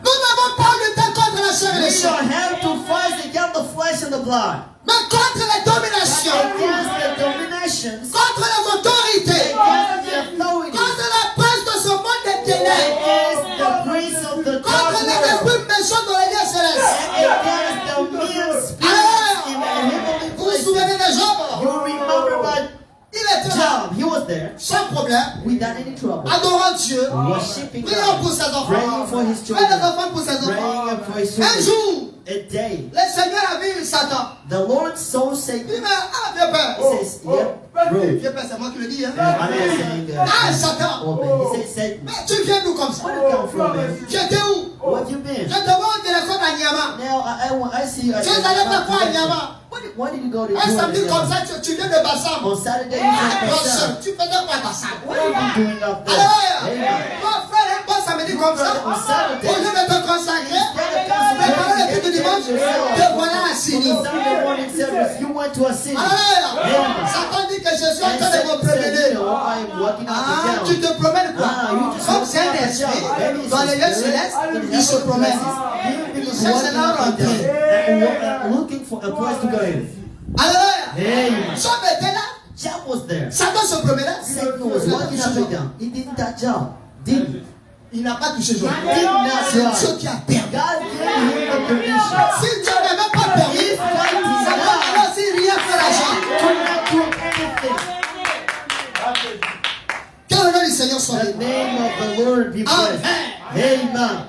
Nous n'avons pas lutté contre la chair et We le sang, don't have to fight against the flesh and the blood. mais contre les dominations, Against the dominations, contre les autorités, against the authorities, contre la prince de ce monde des ténèbres, against the prince of the contre les dark world, esprits méchants dans les lieux célestes. against the mean spirits in the heavenly Vous vous souvenez places. des Job? You remember about Il était là, Job? He was there sans problème, without any trouble, adorant Dieu, worshiping priant God, pour ses enfants, praying for his priant les children, enfants pour ses enfants. praying for his Un children. jour, A day, le Seigneur a vu Satan. the Lord saw Il Satan. dit, mais vieux père. He says, "Yep, bro." Vieux père, c'est moi qui le dis. Hein? I'm not saying Ah, Satan. oh man, he says Satan. Mais tu viens d'où comme ça? Where you come from, man? Tu étais où? Where have you been? Je te vois au téléphone à Niama. Now I see you. Tu es allé faire quoi à Niama? Why did you go to Un do samedi it? comme ça, tu viens de Bassam. On Saturday you Ah, went to Bassam. Bassam. Tu faisais quoi à Bassam? What have you been doing up there? Alléluia. Amen. Mon frère, un bon samedi comme ça. On Saturday, Au lieu de te consacrer, préparer le culte du dimanche, te voilà assigné. Sunday morning service, you went to a city. Alléluia. Satan dit que je suis en And train de me Satan said, promener. you know, I am walking up Ah, and tu down. te promènes quoi? Ah, you just Comme c'est un walking up and esprit, down. Maybe it's dans les a lieux spirit célestes, in il se heavenly promène. places. He is cherche walking là où up and down rentrer. and looking for a place to go in. Alléluia. Amen. Job était là. Job was there. Satan se promenait. Satan was walking up and down. He didn't touch Job. Didn't. Il n'a pas touché Job. Did not C'est Job. Dieu qui a perdu. God gave him the permission. Si Dieu Seigneur soit The béni. name of the Lord be praised. Amen.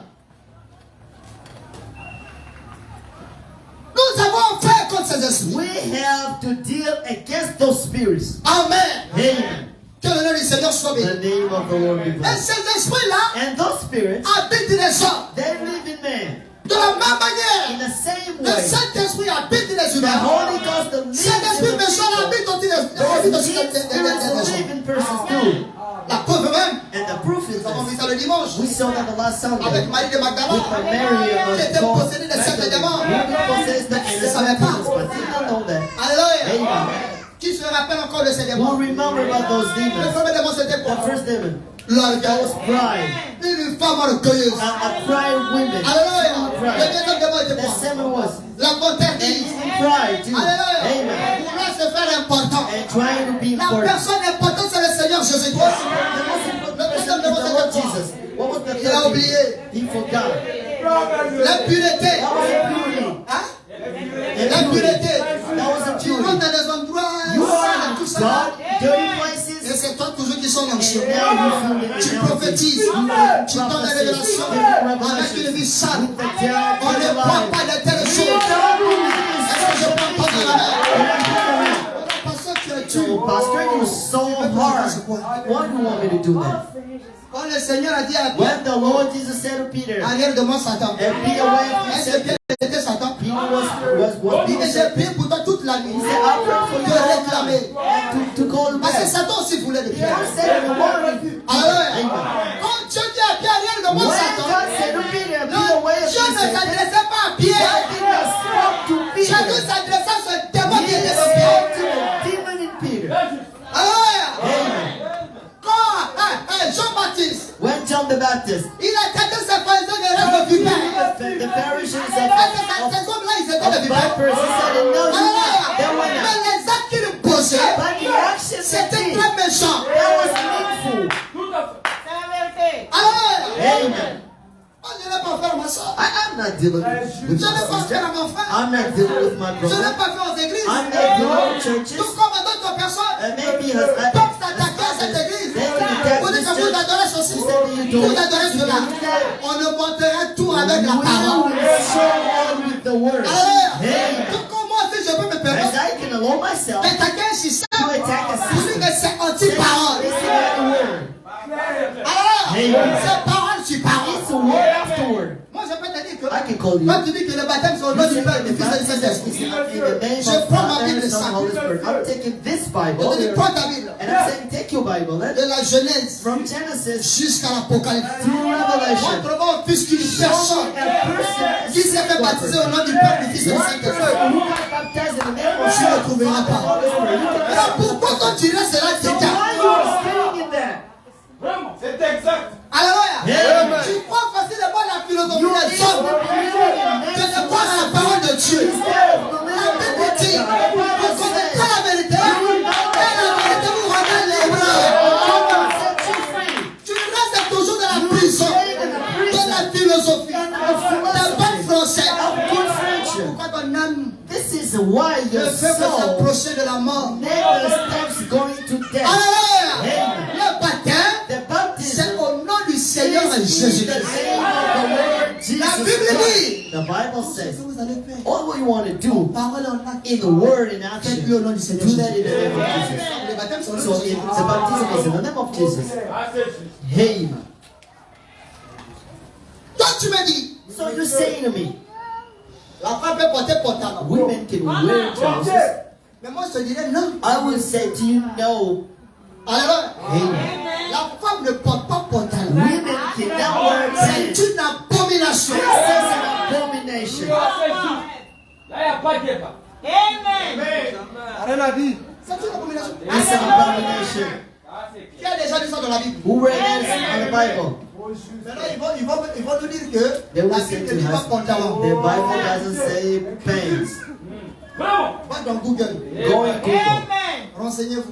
Nous avons fait contre ces esprits. We have to deal against those spirits. Amen. Amen. Que le nom du Seigneur soit béni. The name of the Lord be Et praised. ces esprits-là And those spirits, habitent les hommes. they live in man. De la même In manière, the same le way, Saint-Esprit habite les the humains. Holy Ghost that lives Cet in esprit the méchant people. habite aussi Those les spirits hommes. live in persons too. La preuve même, And the proof is nous avons vu this. ça le dimanche, We saw that the last Sunday avec Marie de Magdala, with Mary qui était possédée de sept démons. possessed the Elle ne savait pas. but did not know that. Alléluia. Amen. Qui se rappelle encore de ces Who démons? remember about those Le demons? premier démon c'était The quoi? first demon, L'orgueil. that was pride. Une femme orgueilleuse. A crying women. Alléluia. Le Pride. deuxième démon était The quoi? second was La contredise. pride too. Alléluia. Amen. Vouloir se faire important. And trying to be La important. personne importante c'est le Seigneur Jésus-Christ. The most important person is the Lord Jesus. What was the Il a third oublié. thing? He forgot. L'impureté. That was impurity. Hein? L'impureté. That was Tu rentres impurity. dans des endroits You sales, are tout ça. God, dirty Et places. c'est toi toujours qui sont And anxieux. now you feel the Tu prophétises. Tu donnes des révélations avec une vie sale. On ne prend pas de telles choses. Est-ce que je prends pas dans la main? Parce que tu es So, tu. Pastor, you're so hard. What do you want me to do then? Quand le Seigneur a dit à Pierre, When the Lord Jesus said to Peter, arrière de moi Satan. and be away from Est-ce que Satan, Pierre était Satan? Peter was Il being était Satan. prié pour toi toute la nuit. He said, I pray for De you all réclamer. night to call you Parce que back. Satan aussi voulait de God Pierre. said, you want me. Alléluia. Amen. Quand Dieu dit à Pierre, arrière de When moi God Satan, said to Peter, be non, away from Dieu ne Satan, s'adressait pas à God Pierre. did not speak to Dieu Peter. s'adressait à ce démon qui He était de spoke Pierre. to the demon in Peter. Alléluia. Amen. Quand Jean-Baptiste, When John the Baptist, il a traité ses pharisés de rêves de vipères. the Pharisees Ces hommes-là, ils étaient des vipères. vipers, he said, no, you Alléluia. not. They were Mais not. les actes qu'ils posaient, But the action they c'était did, très méchant. that was meaningful. Alléluia. Amen. Oh, je n'ai pas fait à ma soeur. I'm not dealing Je with n'ai my pas fait sister. à mon frère. I'm not dealing with my Je n'ai brother. pas fait aux églises. I'm not dealing with churches. Tout comme à d'autres personnes. Maybe he has Peuvent s'attaquer à cette église. Vous dites que vous adorez ceci. Vous adorez cela. On ne montrera tout avec la parole. with the word. Alléluia. Tout comme moi, si je peux me As permettre I can allow myself d'attaquer un système, to attack a vous dites system. que c'est anti-parole. It's the word. Alléluia. C'est parole sur It's parole. a word after word. Moi, je peux te dire que I can call you. quand tu dis que le baptême c'est au nom du Père, du Fils et du Saint-Esprit, je prends ma Bible sacrée. I'm taking this Je Bible te dis, prends ta Bible. and I'm saying, take your Bible De la Genèse from Genesis jusqu'à l'Apocalypse. to Revelation. Montre-moi un fils qu'une personne qui s'est fait baptiser au nom du Père, du Fils et du Saint-Esprit. Tu ne le trouveras pas. Alors pourquoi quand tu restes là, tu t'écartes? C'est exact. Alléluia. Tu crois facilement la philosophie des hommes que de croire à la parole de Dieu. La Bible dit, vous connaîtrez la vérité et la vérité vous rendra libre. Tu restes toujours dans la prison de la philosophie, de bon français. Pourquoi ton âme This is why ne your peut pas soul s'approcher de la mort? never steps going to death. Alléluia. Le baptême, The baptism c'est au nom du Seigneur is in the Jésus-Christ. name of the Lord Jesus La Bible Christ. dit, The Bible ce says, que vous allez faire, all what you want to do parole en acte, in the word and action, faites-le au nom du Seigneur do that Jésus. in the name of Jesus. Le baptême, c'est au nom So de Jésus. the baptism is in the name of Jesus. Amen. Toi, tu me dis, So you're saying to me, la femme peut porter pantalon. women can wear trousers? Mais moi, je te dirais non. I would say to you, no. Alors, Amen. la femme ne porte pas pantalon. Women cannot wear C'est pants. une abomination. This is an abomination. Là, il n'y a pas de débat. Rien à dire. C'est une abomination. It's an abomination. Qui a déjà lu ça dans la Bible? Who read that in the Bible? Maintenant, ils vont nous dire que They will la say Bible to ne dit pas us, pantalon. the Bible doesn't say pants. Va dans Google. Go and Google. Renseignez-vous.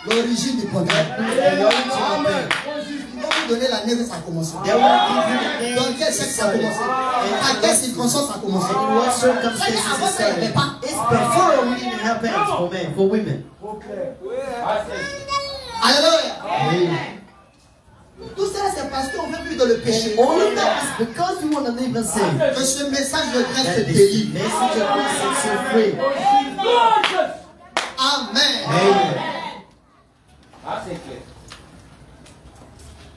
L'origine du pantalon. The original pants. Ils vont vous donner l'année que ça a commencé. They will give you the Dans name. quel siècle ça a commencé? À quelle circonstance ça a commencé? In what Ça y est, circumstances avant it ça, il n'y avait started? pas. It's before we didn't have pants for men, for women. Alléluia. Tout ça, c'est parce qu'on veut vivre dans le péché. All of that is because you want to live in sin. Que ce message de grâce That te this délivre. message of grace sets you free. Amen. Amen. Ah, c'est clair.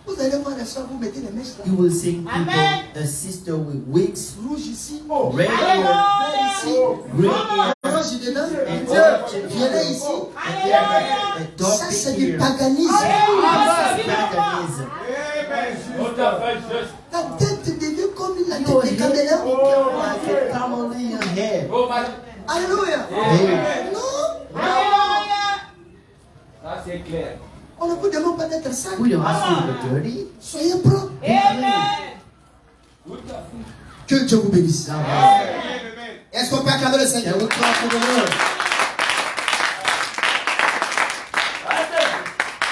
Vous allez voir les soeurs, vous mettez les mèches là. You will see people, a sister with wigs, Rouge ici, red hair, vert ici, green hair, orange dedans, and orange violet ici. and dark Ça, c'est pink du hair. paganisme. Paganism. Tout à fait juste. Ta tête devient comme la Your tête de hair caméra. become like a Camellia hair. Oh, madame. Alléluia. Amen. Non, Ça, c'est clair. on ne vous demande pas d'être sale. We don't ask you to be dirty. Soyez propre. Tout à fait. Que Dieu vous bénisse. Amen. Est-ce qu'on peut acclamer le Seigneur? And we clap for the Lord.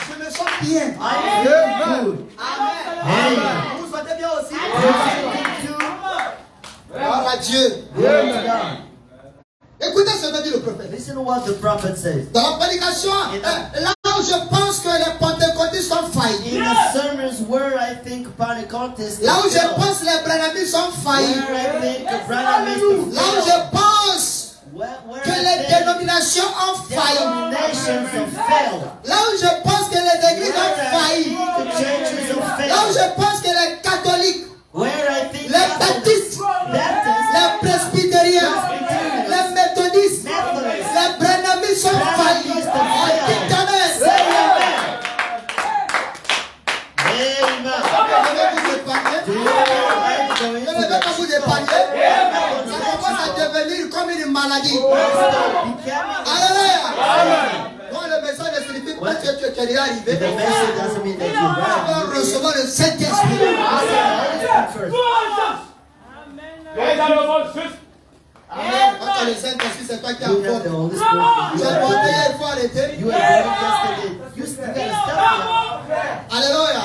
Je me sens bien. I feel good. Amen. Amen. Vous vous sentez bien aussi? You feel good too? Gloire à Dieu. Glory to God. Écoutez ce que dit le prophète. Listen to what the prophet says. Dans la prédication, là où je pense que les pentecôtistes sont faillis. In the sermons where I think Pentecostals Là où je fail, pense que les Branhamites sont faillis. where I think Branhamites Là où je pense where que I les think dénominations ont failli. denominations have failed, Là où je pense que les églises where ont I failli. think the churches have Là où failed, je pense que les catholiques, where I think les baptistes, Baptists, les presbytériens, les méthodistes, Methodists, les Branhamites sont faillis. Dites Amen. say amen. Amen. Je vais vous épargner. Do you know I'm going Je to ne vais pas vous épargner. the Ça commence à devenir comme une maladie. becoming Alléluia. Donc le message ne signifie pas que tu es déjà arrivé. the message doesn't mean that Tu you're vas right. recevoir le Saint-Esprit. First. Et dans le monde juste. Quand tu as le Saint-Esprit, c'est toi qui You have apportes. the Holy Spirit. Tu as porté, il faut arrêter. You have done yesterday. You gotta stop now. Alléluia.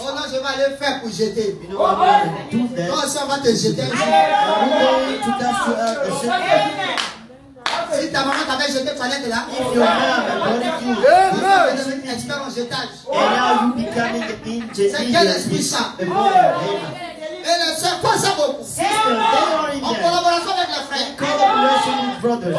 Oh non, je vais aller faire pour jeter. You know what I'm going to do that. Non, ça va te jeter. I'm going to cast you out the ship. Si ta maman t'avait jeté, il fallait être là. If your mom had you, Tu vas devenir expert en jetage. and now you becoming the C'est quel esprit ça? Amen. Et les soeurs, pas ça beaucoup. Sister, they are in En there. collaboration avec les frères. Collaboration with brothers.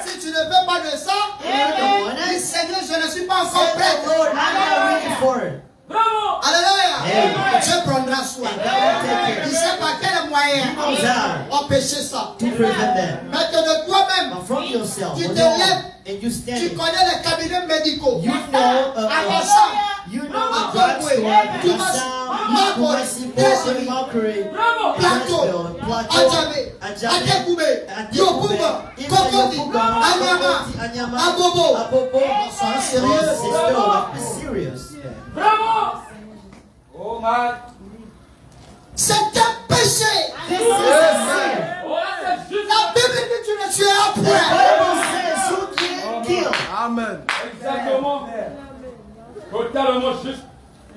Si tu ne veux pas de ça, dis Seigneur, je ne suis pas encore Say, prêt. Lord, I'm not ready for it. Bravo. Alléluia. Amen. Dieu prendra soin. And God will take Il care. sait par quel moyen He knows how empêcher ça. to prevent that. Mais que de toi-même, But from yourself, Tu on te your own, lèves. and you stand tu it. connais les cabinets médicaux. You know, Avant you know the Encore drugstore, oui. the Thomas, sound, Marco, Kumasi, Mockery, Bravo. Plateau, Plateau, Adjamé, Adjamé, Adekoumé, Yopouba, Kokoti, Anyama, Abobo. Abobo. Sois sérieux. Sister, like, be serious. Bravo. Oh, man. C'est un péché. This is a sin. Oh, là, c'est juste. La Bible dit tu ne tueras The point. Bible says you can't kill. Exactement. Totalement juste.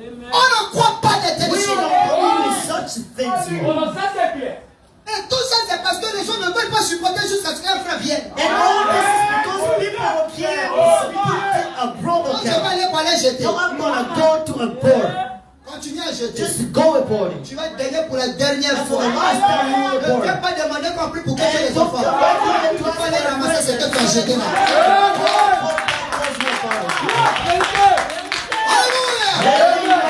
On ne croit pas des telles We choses. don't believe in such things here. Oh, non, ça, c'est clair. Et tout ça, c'est parce que les gens ne veulent pas supporter jusqu'à ce qu'un frère vienne. And all this is because people can't support a brother Donc, je vais can. aller pour aller jeter. So I'm gonna go to a board. Continue à jeter. Just go reporting. Tu vas donner pour la dernière And for fois. the last time you Ne report. viens pas demander qu'on prie pour que tu aies And les don't enfants. come back here Tu to vas aller ramasser ce que tu as jeté là. Alléluia.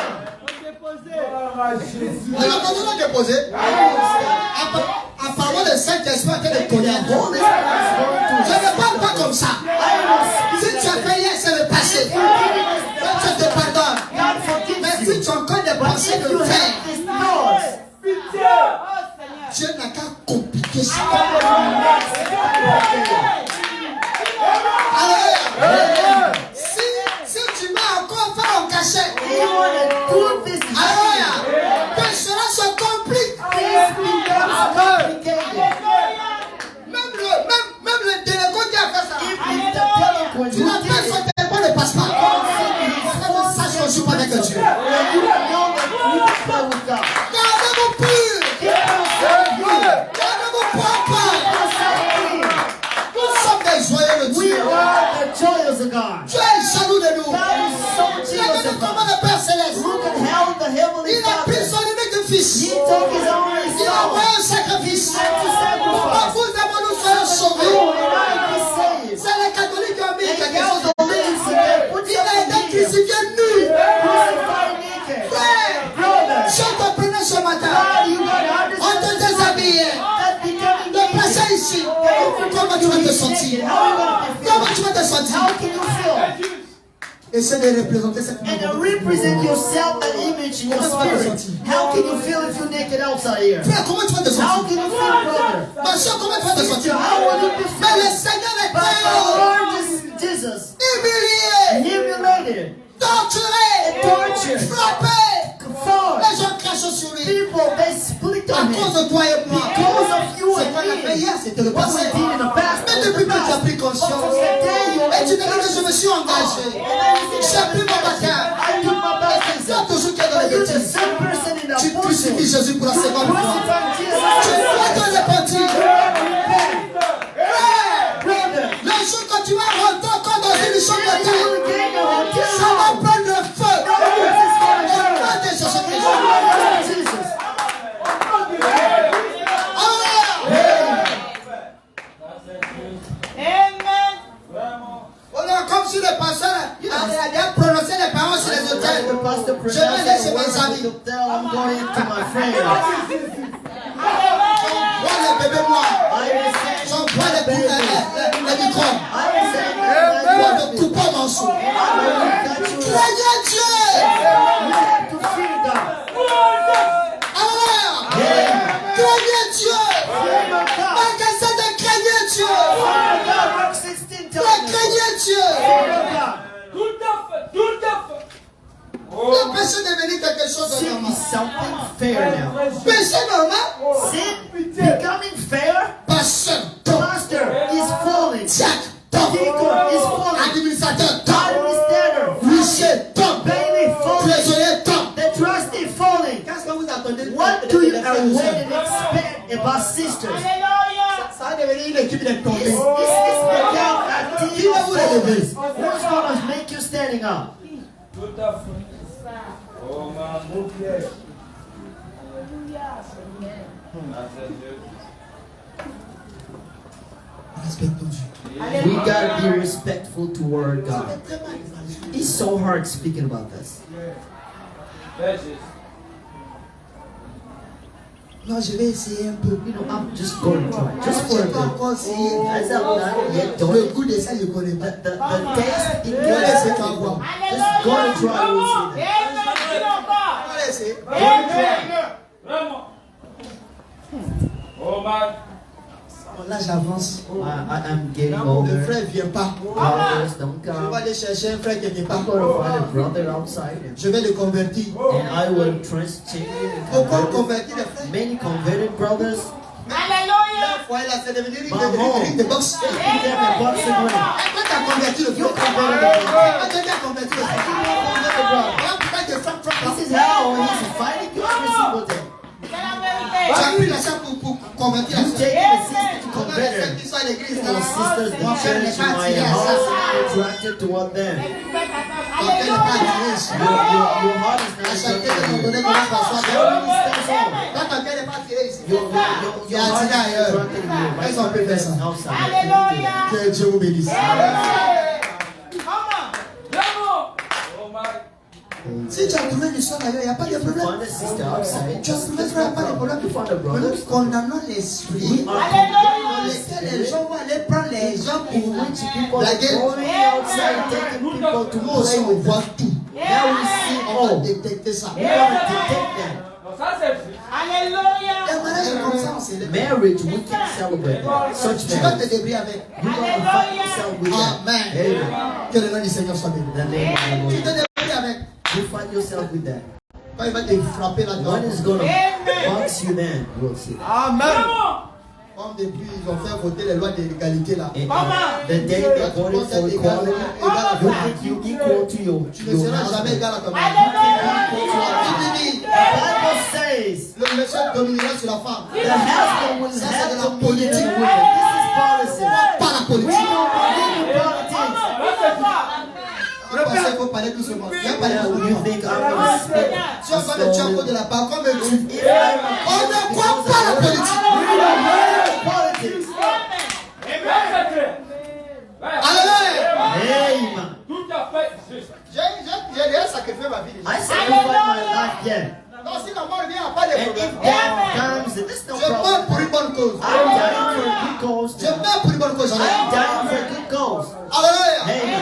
Alors, continuons à déposer. En parlant de Saint-Esprit en train de connaître. Je ne parle pas comme ça. Si tu as fait hier, c'est le passé. Donc, je te pardonne. Mais si tu as encore des pensées de faire, Dieu n'a qu'à compliquer ça. Alléluia. Si tu vas encore faire en cachet, alléluia, que cela se complique. Même le délégué qui a fait ça, tu n'appelles son téléphone ne passe pas. Parce que sache qu'on ne joue pas avec Dieu. Gardez-vous pur. Gardez-vous propre. Nous sommes des joyeux de We Dieu. are the joyous of How can you feel? C'est juste. Essaie de représenter cette And to represent yourself, that image in your spirit. How can you feel if you're naked outside here? Frère, comment tu vas te How sentir? can you feel, brother? Ma soeur, comment tu vas te Sister, sentir? how will you be Mais le feeling? Seigneur est But the Dieu. Lord Jesus, Humilié, humiliated, torturé, tortured, frappé. fought. Les gens crachent sur lui. People, they split À on cause him. de toi et moi. Because of you C'est and quoi qu'on a fait me. hier, c'était le What we passé. did in the past Mais was depuis the que tu as past. pris But conscience, from the day you et tu me dis que je me suis engagé, j'ai pris mon baptême. I took my C'est baptism. toujours qu'il y a dans But les you're the bêtises. same person in the Tu crucifies apostle. Jésus pour la seconde fois. Crucify Tu Jesus. dois te repentir. Brother, Le jour que tu vas rentrer encore dans une chambre you d'hôtel, will gain a hotel ça va room. prendre le feu. No, this is Au gonna nom de Jésus-Christ. burn. Jesus. On est comme si le pasteur a prononcé les paroles sur les The hôtels. pastor Je vais pronounced laisser the word mes of amis. the hotel. I'm going to my friends. Moi, les bébés noirs. I will say, J'envoie les micros. I will say, Moi, de tout pas morceau. Craignez Dieu. you have to fear God. Alléluia. Craignez Dieu. Fear your God. Magasin de craignez Dieu. Fear God. Mark 16 Mais tells you. craignez Dieu. Fear your God. Tout à fait, tout à fait. Le péché est devenu quelque chose de Sin normal. is something fair now. Péché normal. Sin becoming fair. Pasteur, top. Pastor is falling. Jack, top. Deacon is falling. Administrateur, top. Administrator. Huissier, top. Bailey falling. Trésorier, top. The trustee falling. Qu'est-ce que vous attendez? What do you await and expect about sisters? Ça a devenu une équipe de This tombés. become a Qui team va of vous relever? fathers. Who's going to make you standing up? Tout à fait. Oh, mon Dieu. Respectons Dieu. We gotta be respectful toward God. It's so hard speaking about this. Non, je vais essayer un peu. You know, I'm just going to try. Just for a Je n'ai pas bit. encore essayé. As I'm not yet done Le it, goût de ça, je ne connais pas. the taste it Laisse gets le to temps voir. just go and try and see that. On va essayer. Vraiment. Oh, man. Là, j'avance. I'm getting Le older. frère ne vient pas. Brothers don't Je vais come. aller chercher un frère qui n'est pas. I'm going to find a brother outside Je vais le convertir. and I will change Pourquoi and convert convertir les frères? many converted brothers. La foi, là, c'est devenu une ring de boxe. They became a boxing ring. Quand tu as converti le frère, quand tu as converti le frère, voilà pourquoi tu frappes, frappes. This is how he's fighting you every single day. Tu as pris la chair pour convertir la You soeur. take the sister to On a des convert frères her. qui sont à l'église. The sisters, the Mon frère n'est church, pas my attiré à house ça. is attracted toward them. Ton frère n'est pas attiré ici. Your heart is À not chaque fois attracted qu'on to donne you. qu'on va s'asseoir, Stays home. quand ton frère n'est pas attiré ici, Your tu es heart attiré is ailleurs. attracted to you. Ils ont pu faire ça. Outside. Que Dieu vous bénisse. Vraiment. Oh, my. Si tu as trouvé une soeur ailleurs, il n'y a pas de problème. Find a sister outside. Tu as trouvé un frère, il n'y a pas de problème. You find a Mais brother. nous condamnons l'esprit We are dans condemning the lequel les spirit gens vont aller prendre les gens in pour which people are blaguer. going outside, taking people to Nous aussi, play on with them. voit tout. Now we see On va all. détecter ça. We're going to detect them. Non, ça, c'est juste. Les mariages comme ça, on célèbre. Marriage, we can celebrate that. Such Tu vas te marriage. débrouiller avec. You're going to fight yourself with that. Amen. Amen. Que le nom du Seigneur soit béni. The name of the Tu te Lord. débrouilles avec. You fight yourself with that. Quand il va te frapper là-dedans. One is going to box you then. We'll see. Vraiment. Comme depuis, ils ont fait voter les lois d'égalité là. And the day they voted for equality, you think you equal to Tu ne your seras jamais husband. égal à ton mari. The Bible says Le monsieur dominera sur la femme. the husband will Ça, c'est have de la dominion politique. on the women. This is policy. Pas la We politique. don't believe in politics. Vous pensez qu'il faut parler doucement. Viens parler Now, doucement. you think I'm going to speak Si on parle de tu à cause de la parole, comme tu. If I'm On ne croit pas la politique. we don't believe in politics. Ça, c'est clair. Ouais. Alléluia. Amen. Tout à fait juste. J'ai déjà sacrifié ma vie déjà. I sacrificed my life yet. Non, si la mort vient, il n'y a pas de And if problème. death comes, then there's no Je meurs problem. pour une bonne cause. I'm dying for a good cause. Je meurs pour une bonne cause. I'm dying for a good cause. Alléluia. Amen.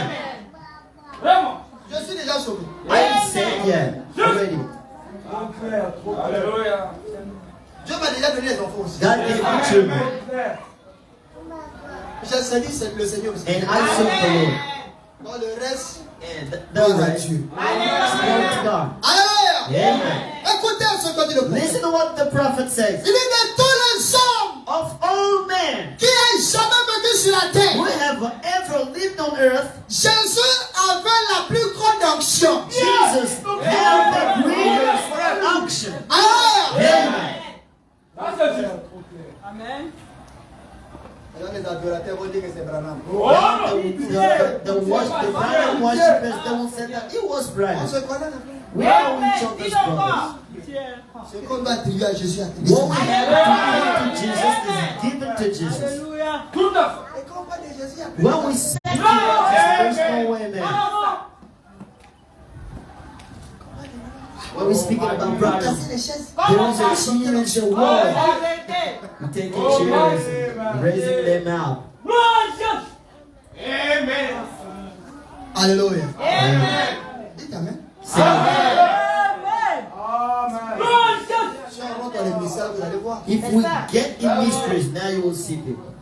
yet. I'm ready. Alléluia. Dieu m'a déjà donné les enfants aussi. God gave me children. J'ai servi le Seigneur aussi. And I serve the Lord. Dans le reste, And the gloire à rest, Dieu. glory to God. Alléluia. Amen. Écoutez ce que dit le prophète. Listen to what the prophet says. Il est de tous les hommes Of all men qui aient jamais vécu sur la terre, who have ever lived on earth, Jésus avait la plus grande onction. Jesus had the greatest unction. Alléluia. Amen. Amen. Alors les adorateurs vont dire que c'est Branham. The Branham worshippers, they will say that it was On Branham. se connaît. We know each other's brothers. Ce qu'on doit attribuer à Jésus, attribuer What we à have to give to Jesus is given to Jesus. Alléluia. Tout à fait. Et quand on parle de Jésus, attribuer When we say to Jesus, there's no way, man. When we're speaking about brothers, casser les chaises. there is a change in the world. We're taking chairs and raising them out. Amen. Alléluia. Amen. Dites Amen. Say amen. Si on rentre dans les mystères, vous allez voir If we get in mysteries, now you will see people.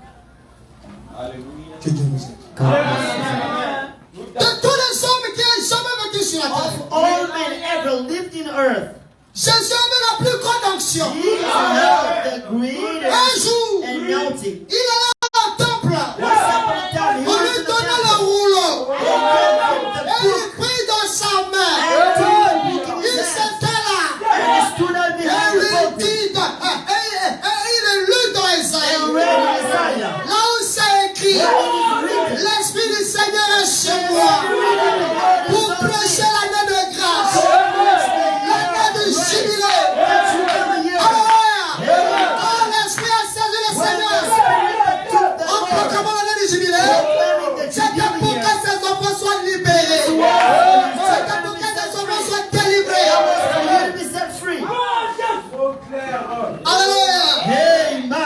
Alléluia. que Dieu nous aide. God bless De tous les hommes qui ont jamais vécu sur la you. terre, Of all men ever lived in earth, Jésus avait la plus grande onction. Jesus had the Un greatest jour, anointing. il allait au temple. Once upon a time, he On went lui to the donnait le temple. rouleau. They gave him the Et book. il prit dans sa main. And took the book in Il his hand. s'était là. And he stood up Et behind the lui pulpit dit, il est lu dans and Isaïe. read Isaiah. Là où c'est écrit, l'Esprit du Seigneur est sur moi pour prêcher l'année de grâce, l'année de jubilé. Alléluia. Quand l'Esprit a saisi le Seigneur, en proclamant l'année du jubilé, c'était pour que ses enfants soient libérés. C'était pour que ses enfants soient délivrés. Alléluia.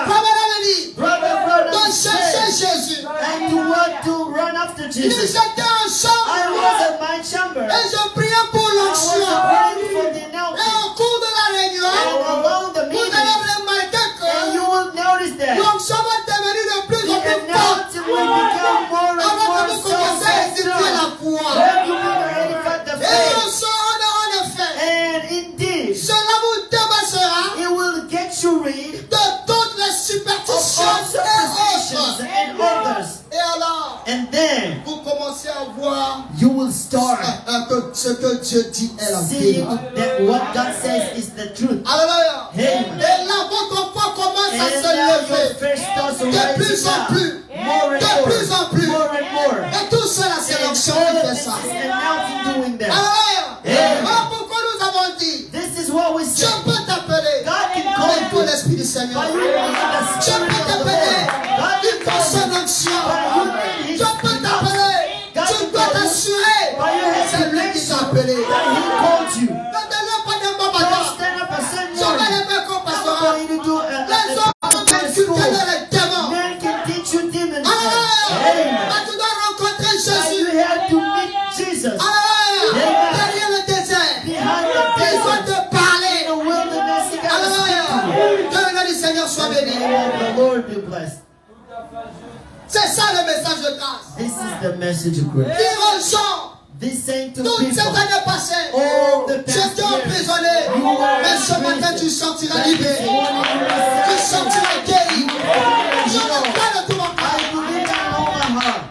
Comme elle avait dit, de chercher Jésus. And to want to run after Il Jesus. j'étais en I chambre was at my chamber. et je priais pour I was l'onction. praying for the Et announcement. au cours de la And réunion, along the vous meeting, allez remarquer and you que will notice that l'onction va devenir de plus the en plus forte announcement will become more and avant more que vous commencez à étudier so la foi. when you begin to edify the Et faith. en effet, And indeed, cela vous débarrassera it will get you rid de toutes les of superstitions all et superstitions autres. and others. Et alors, And then vous commencez à voir you will start que ce que Dieu dit est la seeing vérité. that what God says is the truth. Alléluia. Amen. Et là, votre foi commence à And se now your lever. faith starts to De rise plus en up. plus. More and De more. plus en plus. More and more. Et tout cela, c'est And l'onction all qui of fait this ça. is announcing doing that. Alléluia. Voilà pourquoi nous avons dit, This is what we Dieu say. peut t'appeler. God can Il call faut you. l'Esprit du Seigneur. But you need the Dieu Spirit peut of the t'appeler. Lord. God Il can faut call son you. onction. But you need His Dieu peut Spirit. t'appeler. God Tu can dois call you. t'assurer. But you have C'est to lui make qui t'a sure appelé. that He called you. Ne donnez pas de bon Don't matin. stand up and say Je vais no. les faire comme I'm pasteur. going to do Les hommes veulent school. cultiver les démons. Men can teach you demons. Alléluia. Amen. Tu dois rencontrer And Jésus. you have to meet Jesus Alléluia. Amen. Derrière le désert. behind the Ils vont desert. te parler. In the wilderness, He got to Alléluia. speak to you. Que le nom du Seigneur soit béni. The name of the Lord be blessed. C'est ça le message de grâce. This is the message of grace. Dire aux gens, This saying to toute cette people, année passée, all the tu past étais years, emprisonné, mais ce matin tu sortiras libéré. Tu sortiras guéri. Je ne crois de tout mon I cœur. believe that in all my heart.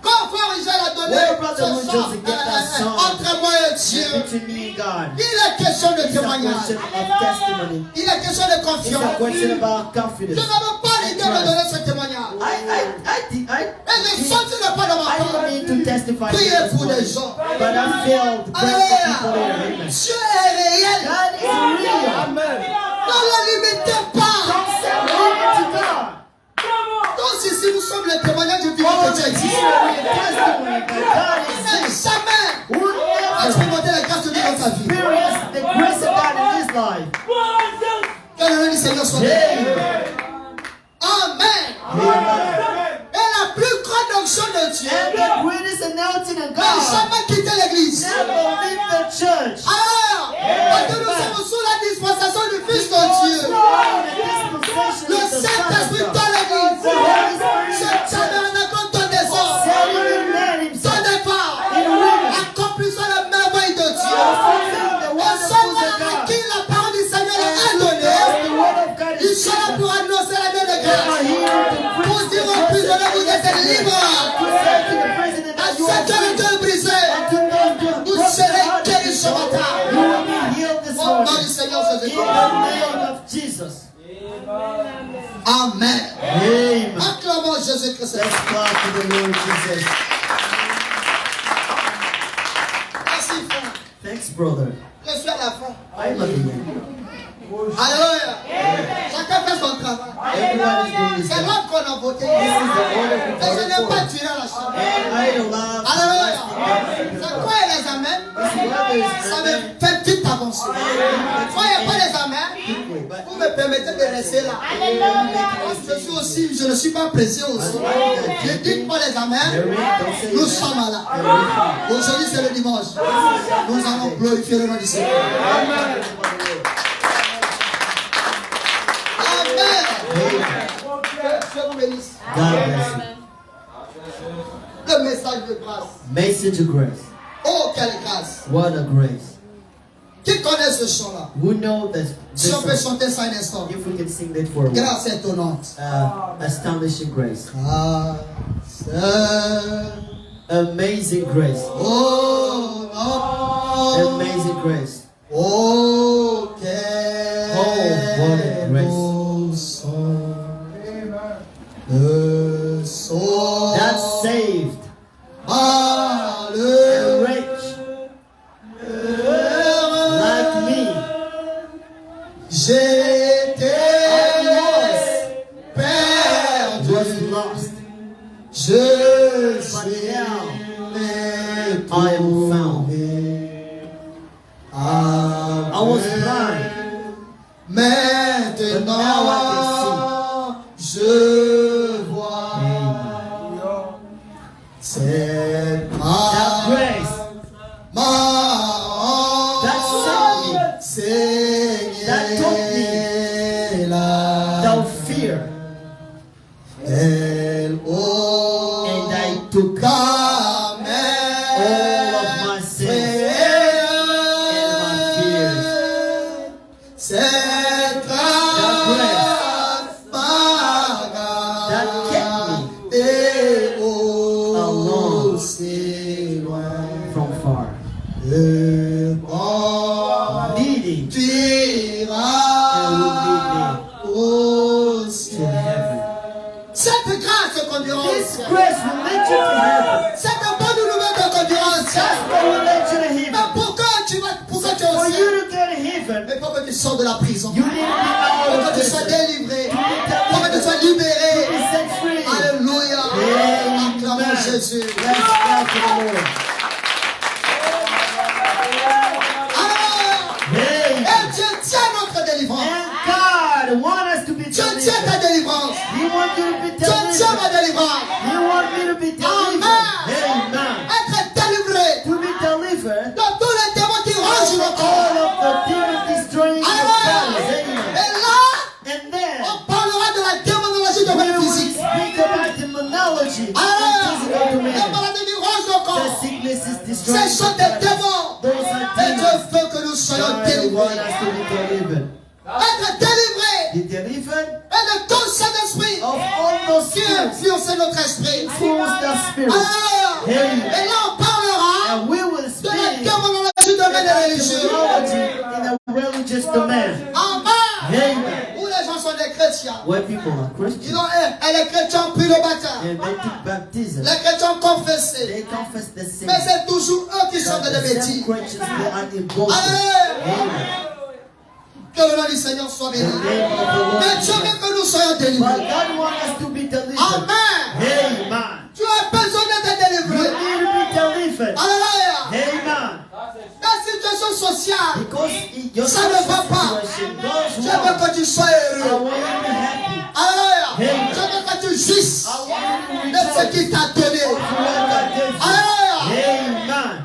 Quand frère Israël a donné Where brother ce Moses sang, get that song entre moi et Dieu, between me and God. il est question de It's a témoignage. question of testimony. Il est question de It's a confiance. question about Je confidence. n'avais pas l'idée de donner ce témoignage. Et je senti le pas dans ma I part. didn't mean to testify to Priez this pour les morning, gens. but I felt to pray for people here. Alléluia. Amen. Dieu est réel. God is real. Ne le limitez pas. Don't set limit to God. Donc ici nous sommes les témoignages du vivant All que the Dieu existe. testimony that God is Et jamais would never expérimenter la grâce de Dieu dans sa vie. experience the grace of God in his life. Que le nom du Seigneur soit béni. Amen. Amen. Et la plus grande onction de Dieu And the greatest announcing of n'a God jamais quitté l'église. never leave dispensation du Fils de Dieu. Le Saint-Esprit dans l'Église. Ce tabernacle dans des hommes. Dans des femmes. Accomplissant la merveille de Dieu. Et celui à qui la parole du Seigneur est donnée, il sera pour annoncer la main de grâce. Pour dire aux prisonniers, vous êtes libres. À cette heure de briser, vous serez guéris ce matin. Au nom du Seigneur Jésus-Christ. Amen. Acclamons Jésus-Christ. Merci frère. Thanks, brother. Je suis à la fin. I'm at the end. Alléluia. Chacun fait son travail. Everyone is doing his C'est job. l'homme qu'on a voté. This is the order Et we je n'ai pas voted tiré la chambre. for. And I allow Alléluia. C'est quoi les amens? Ça me fait une petite avancée. Croyez pas les amens. Vous me permettez de rester là. Je ne suis pas pressé aussi. Je dis pas les amens. Nous sommes là. Aujourd'hui c'est le dimanche. Nous allons glorifier le nom du Seigneur. Amen. Je vous bénisse. God bless you. Le message de grâce. Message of grace. Oh, quelle grâce. What a grace. Qui connaît ce chant-là? We know that Si on peut this chanter ça un instant. if we can sing that for a while. Grâce étonnante. Astonishing grace. Grâce. Amazing grace. Oh, non. Amazing grace. Oh, what a grace. Le sang. That saved Ah, a le wretch like me. J'étais perdu. Was lost. Je But suis now I am found. I was blind. Maintenant, But now I je vois. C'est That grace that saved me, that taught me, thou fear, Elle and I took all of my sins and my fears. C'est that kept me et alone aussi loin. from far, Le bon leading t'ira au ciel. to heaven. Cette grâce conduira au This ciel. grace will lead you to heaven. Cette bonne nouvelle te conduira au ciel. That's what will lead you to Mais heaven. pourquoi tu es For au ciel? you to get to heaven, Il faut que tu sors de la prison. you need to be Il out faut of que tu sois prison, délivré. Il faut que tu sois libéré. be set free. Alléluia. Acclamons Amen. Jésus. Let's clap for the Lord. Alors, Hey. et Dieu tient notre délivrance. And God wants us to be Dieu tient ta delivered. délivrance. He wants you to be Dieu tient ma delivered. délivrance. He wants me to be delivered. Amen. Être délivré To be delivered de tous les démons qui rongent mon corps. all of the demon destroying your Alléluia. bodies. Et Amen. là, And then on parlera de la démonologie de we votre will physique. speak about demonology and Alléluia. physical Les domain. maladies qui rongent nos The corps. sickness is Ce destroying sont your des bodies. démons. Those are Et Dieu demons. veut que nous soyons God délivrés. wants us to be delivered. Être délivrés. Be delivered Et de tout Saint-Esprit of all those qui spirits. influence notre esprit. Influence the spirit. Alléluia. Et là, on parlera And we will de la speak démonologie de domaine about religieux. demonology in a religious domain. Amen. Amen. Où les gens sont des chrétiens. Where people are Ils Christians ont, et les chrétiens ont pris le baptême. and they took baptism, Les chrétiens ont confessé. they confess the sin. Mais c'est toujours eux qui sont But des the same bêtises. Christians, they are impossible. Alléluia. Amen. Que le nom du Seigneur soit The béni. name of the Lord. Mais Dieu veut que nous soyons But délivrés. God wants us to be delivered. Amen. Amen. Tu as besoin d'être You délivré. need to be delivered. Alléluia. Amen. Ta situation sociale, Because your ça ne va pas. situation goes Je veux wrong. que tu sois I heureux. want you to be happy. Alléluia. Amen. Je veux que tu jouisses I want you to de ce rejoice. qu'il t'a donné. For what God gave you. Alléluia. Amen.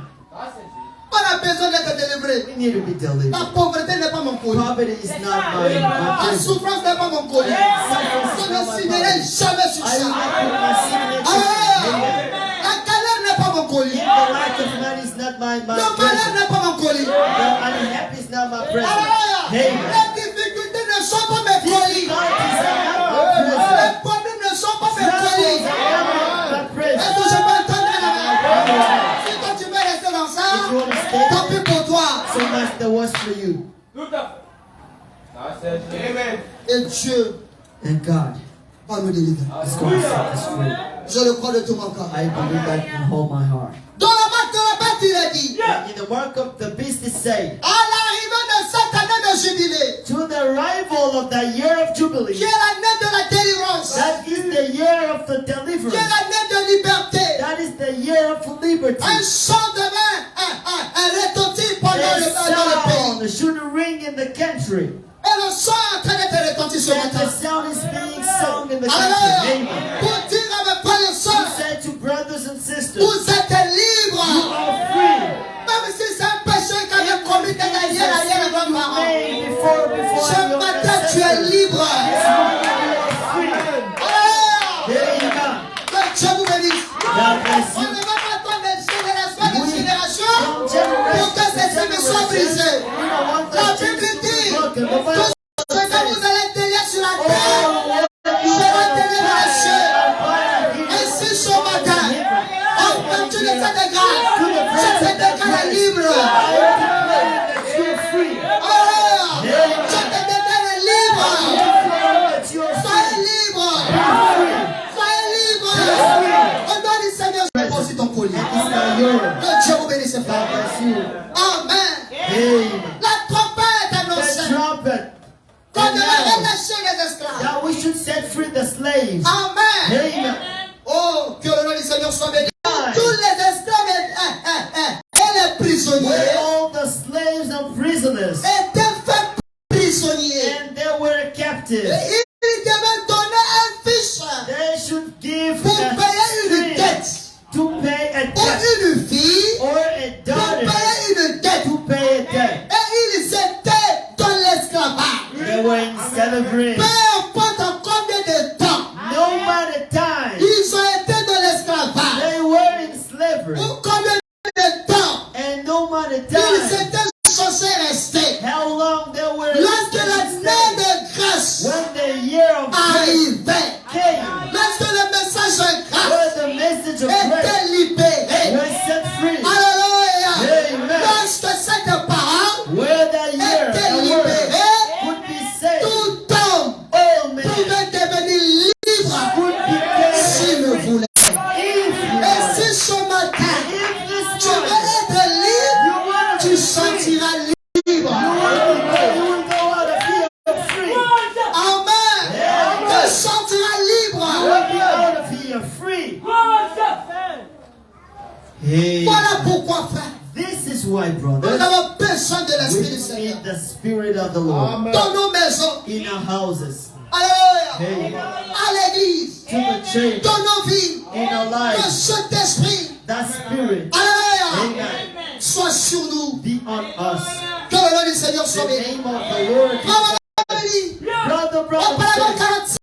On a besoin d'être délivré. We need to be delivered. La pauvreté n'est pas mon colis. Poverty is not my La prison. souffrance n'est pas mon colis. Je ne signerai jamais sur I will ça. not put my signature. Alléluia. La galère n'est pas mon colis. The lack of money is not my Le malheur present. n'est pas mon colis. The unhappy is not my present. Alléluia. Amen. Les difficultés ne sont pas mes colis. Difficulties are not my present. Les problèmes ne sont pas mes colis. Troubles are not my present. Est-ce que je peux entendre la main? Si toi tu veux rester dans If ça, you want to stay, tant pis pour toi. so much the worse for you. Tout à fait. Ça, c'est Amen. Et Dieu And God va nous délivrer. is going to set us free. Je le crois de tout mon cœur. I believe that in all my heart. Dans la marque de la bête, il est dit, And in the mark of the beast is saying, à l'arrivée de cette année de jubilé, to the arrival of the year of qui Jubilee, est l'année de la délivrance, that is the year of the qui est deliverance, l'année de liberté, that is the year of liberty. un chant de main, un retentit pendant dans le The sound should ring in the country. pays. Et le son est en train d'être retenti ce And matin. the sound is being sung in the Alléluia. country. Amen. Pour dire à mes frères et He sœurs, said to brothers and sisters, vous êtes you libres. are free. Même si c'est un péché qu'on a commis derrière vos You parents. made before Ce your matin, tu es ancestors. libre. This morning you are free. Alléluia. Amen. Que Dieu vous bénisse. God bless On you. ne va pas attendre de génération en génération From generation pour que ces to signes soient generation, brisés. we don't want La the Bible chains to be dit broken. The que Bible ce que vous says, allez tenir sur la all terre what sera tenu dans les cieux. you Ainsi ce matin, en vertu de cette grâce, cette grâce est libre. Alléluia. Cette grâce est libre. Soyez libre. Soyez libre. Au nom du Seigneur, je vais aussi ton colis. Que Dieu vous bénisse, frère. Amen. La trompette annonce qu'on devrait relâcher les esclaves. That we should set free the slaves. Amen. Amen. Oh, que le nom du Seigneur soit béni. Tous les esclaves et les prisonniers Where all the slaves and prisoners, étaient faits prisonniers. and they were Et captives. ils devaient donner un fiche They should give pour a payer une string dette. to pay a Ou debt, une fille or a pour daughter payer une dette. to pay a debt. Et ils étaient dans l'esclavage. They were in slavery. Peu importe en combien de temps No matter time, ils ont été dans l'esclavage. they were in slavery. Ou combien de temps And no matter ils time, étaient censés rester. how long they were Lorsque l'année stay. de grâce When the year of grace arrivait, came, lorsque le message de grâce where the message of grace était libéré, was set free, alléluia, Amen. lorsque cette parole where the year était the word libérée, would be saved, tout homme all men pouvait devenir libre would be s'il le voulait. If Et si ce matin this tu veux être libre, you want to tu sentiras libre. you will go out of here free. Amen. Tu sentiras You libre. will be out of here free. Hey, Voilà pourquoi, frère, this is why, nous brothers, avons besoin de we l'Esprit du Seigneur need the Spirit of the Lord dans nos maisons. in our houses, Alléluia. Hey. À l'église, to the church, dans nos vies, in our que lives. cet esprit, That Spirit, alléluia, Amen, soit sur nous. be on us. Que le nom du Seigneur The soit béni. name of the Lord is Brother, brother, au paragraphe brother,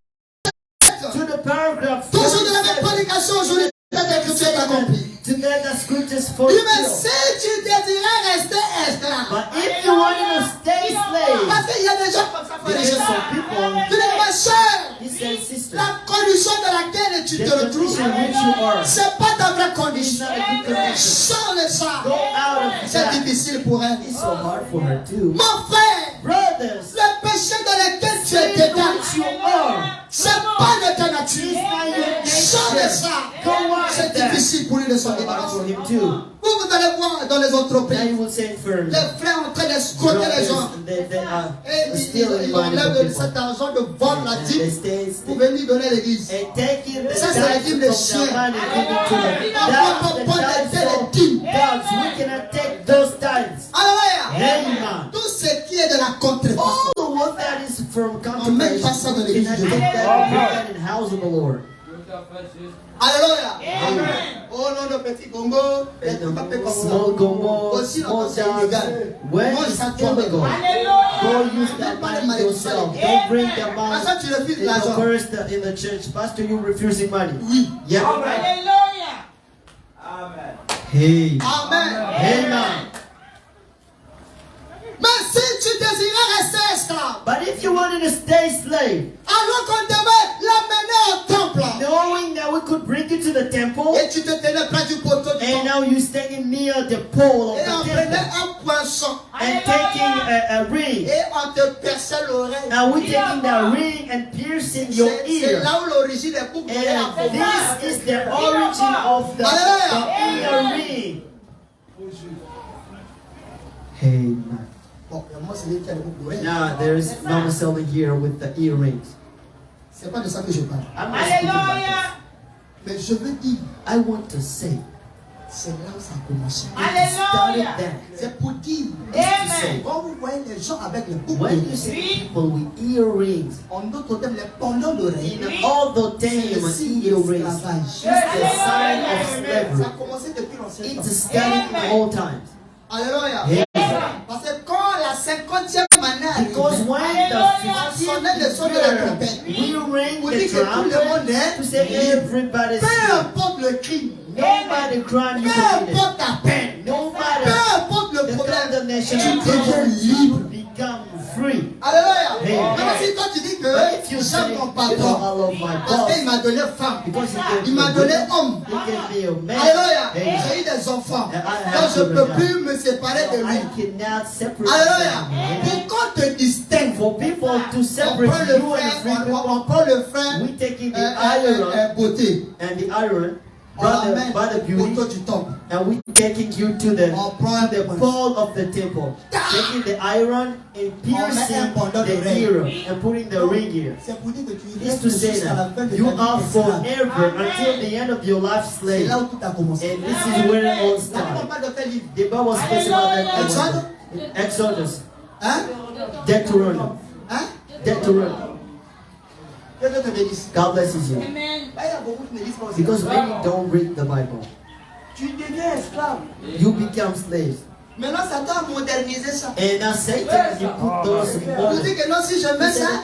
47, to the paragraph toujours de la même 47, prédication aujourd'hui, cette écriture est accomplie. to get the scriptures Il me fulfilled. si tu désirais rester esclave, But if you want to stay slave, parce qu'il y a des gens comme ça, frère there et are sœur. some people, Tu dis, ma soeur, he said, sister, la condition dans laquelle tu the te retrouves, condition in which you are c'est pas ta vraie is condition. not a good condition. Sors de ça. Go out of C'est that. difficile pour elle. It's so hard for her too. Mon frère, Brothers, le péché dans lequel tu es in dedans, which you are, c'est pas de ta it's nature. not your Sors de nature. ça. Go out C'est of that. difficile pour lui de s'en Hard for débarrasser. him too. Vous allez voir dans les autres Now pays, you will say firm. les frères en train d'escroquer les gens. Brothers, they are Et stealing ils money from enlèvent people. cet argent de vendre la And they dîme stay pour venir donner à l'église. and taking the Ça, c'est la tithes dîme from des their chiens. money and giving to them. On That's ne the peut pas tithes les of dîmes. dogs. We cannot take those tithes. Alléluia. Amen. Tout ce qui est de la contrefaçon. All the one that is from On met pas ça dans contemplation, we l'église cannot de take Dieu. that and put that in the house of the Lord. Alléluia. Amen. Oh non, le petit Congo, il And est pas fait comme ça. small gombo, Aussi, small non, c'est jars. illégal. Where Moi, is ça from the tombe. go? Go use that money yourself. Don't bring the money. Pourquoi tu refuses In the l'argent? first in the church, Pastor, you refusing money. Oui. Yeah. Alléluia. Amen. Hey. Amen. Amen. Mais si tu désirais rester esclave, But if you wanted to stay slave, alors qu'on devait l'amener au temple, knowing that we could bring you to the temple, et tu te tenais près du poteau du and temple, now you're standing near the pole of et on the prenait temple, un poinçon, and taking a ring, et on te perçait l'oreille. and we're taking that ring and piercing your C'est ear. là où l'origine est pour couper la And pauvreté. this is the origin of the earring. Hey, Bon, moi, c'est lui qui a le beaucoup. now there's Mama Selma here with the earrings. C'est pas de ça que je parle. I'm not speaking about Alléluia. Mais je veux dire, this. I want to say, c'est là où ça a commencé. it started Alléluia. there. C'est pour dire, Amen. quand vous voyez les gens avec les boucles, When you see people with earrings, en d'autres termes, les pendants d'oreilles, in all the c'est time, le signe earrings, d'esclavage. it's the sign of Ça slavery. a commencé depuis l'ancien temps. It's started in all times. Alléluia. Amen. Parce que quand la 50e année arrive, Because when the sonnait le son de la 50th trompette, year, we ring pour the dire que tout le monde trumpet est to say everybody's peu free. importe le crime, Nobody crime you peu committed. importe ta peine, No peu matter importe le the problème, condemnation tu you deviens libre. become free. Alléluia. Amen. Maintenant, si toi tu dis que But if you say, j'aime mon you know, patron, I love my parce boss, qu'il m'a donné femme, because il m'a donné homme, he gave me a man. alléluia, Amen. j'ai eu des enfants, I have donc je ne peux children plus me séparer de I lui. cannot separate Alléluia. them. Pour qu'on te distingue, For people to on separate prend le you and frère, free people, on prend le frère we taking the iron beauté, and the iron, on l'amène brother beauty, autour du temple. and we taking you to the On prend the pole of the temple, taking the iron and piercing pendant the l'oreille. ear and putting the ring here. C'est pour dire que tu It's restes to say jusqu'à la fin that de you ta vie are esclave. forever until the end of your life C'est slave. là où tout a commencé. And this is where it all La Bible started. parle de quel livre? The Bible speaks about that Exode? in Exodus, Hein? Deuteronomy, Hein? Deuteronomy. Que Dieu te bénisse. God bless you. Amen. Bah, il y a beaucoup qui ne lisent pas aussi. Because many don't read the Bible. Tu deviens esclave. You become slaves. Maintenant, Satan a modernisé ça. And now Satan, you put those Pour more. dire que non, si je mets ça,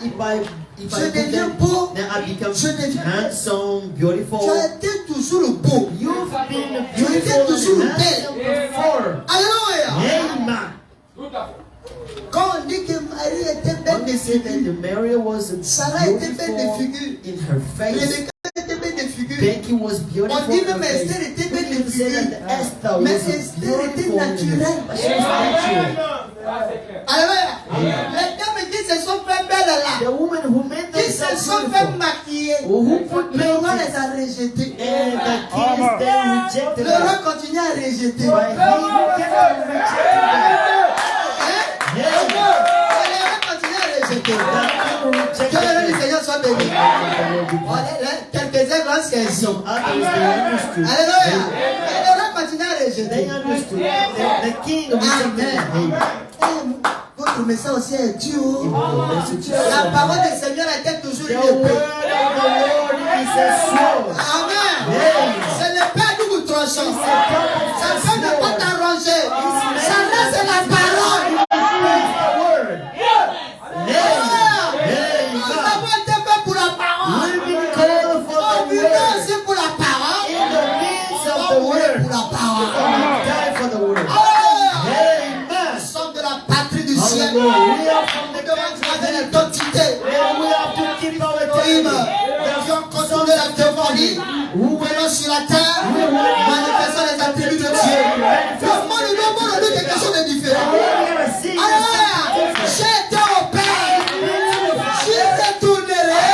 If je I put deviens that, beau. then I become Je deviens- handsome, tu beautiful. as été toujours beau. You've been Tu étais beautiful toujours and handsome before. Alléluia. Amen. Tout à fait. Quand on dit que Marie était belle When de they say that figure, the Mary was Sarah était belle de beautiful figure, in her face, Rebecca était belle de figure, Becky was beautiful on dit in her même face. Esther était We belle de even say figure, that Esther mais was Esther était beautiful in her naturelle. but she was natural. Ça, c'est clair. Alléluia. Les dames qui se sont fait belles là, The women who made qui se themselves sont fait beautiful, maquiller, who put le roi makeup, les a rejetés. and the kings they rejected Le roi them. continue à rejeter. But he kept on rejecting them. Hein? Yeah. Et le roi continue à rejeter. Que le nom du Seigneur soit béni. Bon, quelques-uns vont saisir. Some others they understood. Alléluia. Et le roi continue à They rejeter. understood. The king rejected them. Eh, votre message aussi est dur. The message is La so parole du Seigneur était toujours The une word épée. of the Lord is a sword. Amen. Yes. C'est l'épée à double tranchant. It's a Ça peut ne pas sword. t'arranger. Ça reste la parole. It's the word. Nous avons été faits pour la parole. We've been called for On the vit word. aussi pour la parole. In the midst of the On mourut word. pour la parole. We die for the word. Nous Amen. sommes de la patrie du ciel. Hallelujah. We are from Nous the devons country garder of heaven. l'identité. And we have to keep our Hymne. identity. Qui ont continué la théophanie. Nous venons sur la terre. Manifestons les attributs de Dieu. Le monde nous demande de quelque chose de différent. Alléluia. J'ai été au Père. J'y retournerai.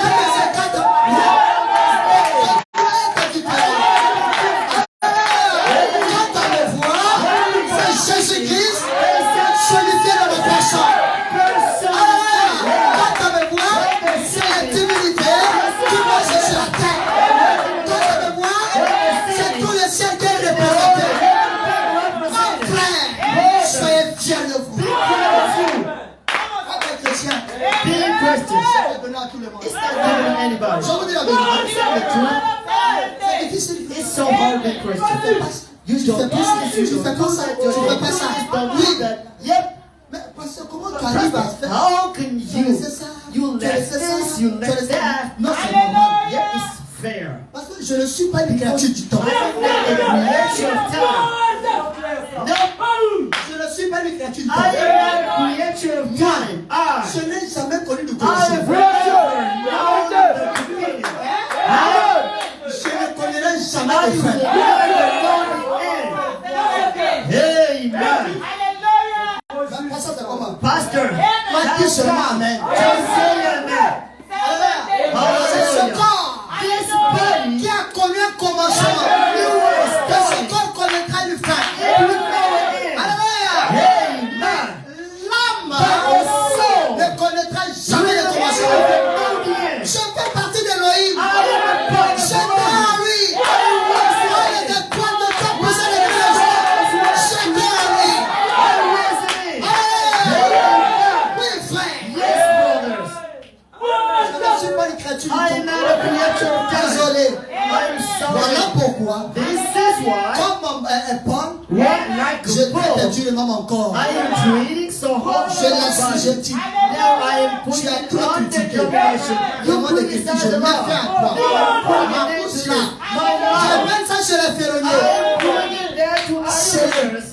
Dans mes 50 ans. Quand on me voit, c'est Jésus-Christ, celui qui est dans le péché. Quand on me voit, c'est la timidité qui va chercher la terre. Quand on me voit, à tout le monde. It's not given to anybody. Je vous dis la I'm vérité. telling the truth. C'est difficile. It's so hard being Christian. You Tu don't fais pas ça, tu fais pas ça, tu fais pas ça. Don't Oui. do that. Yep. Mais parce que comment tu arrives à faire? How can Tu laisses ça. you Tu let laisses ça. this, you Tu let laisses ça. that? Non, c'est normal. Yep, it's fair. Parce que je ne suis pas une créature du temps. I'm not a creature of time. No, Je ne suis pas une créature du I am temps. not a creature of time. Je n'ai jamais connu de I corruption. have never known the beginning. Je ne connaîrai jamais I de will fin. never know the end. Amen. Mais ça, c'est comment? Pastor, Dis seulement Amen. just say amen. C'est ce Hallelujah. corps This body qui a connu un commencement. Que ce corps connaîtra une fin. will know it. Alléluia. Amen. L'âme soul ne connaîtra jamais de commencement. Know the end. Je fais partie d'Élohim. I am a part of Je the crois world. en lui. Il est des points de temps pour ça l'église. Je crois en lui. I resonate. Alléluia. Oui, frère. Yes, brothers. Je ne suis pas une créature I du am temps. not a creature of time. Désolé. I'm Voilà sorry. pourquoi, This is why, comme Paul, like je a traite bull, durement mon corps. I am treating so hard. Je l'assujettis. Now I am putting it under domination. You criticize the law. Now I'm putting it into my mouth. J'amène ça chez les I ferronniers. am putting it there to others.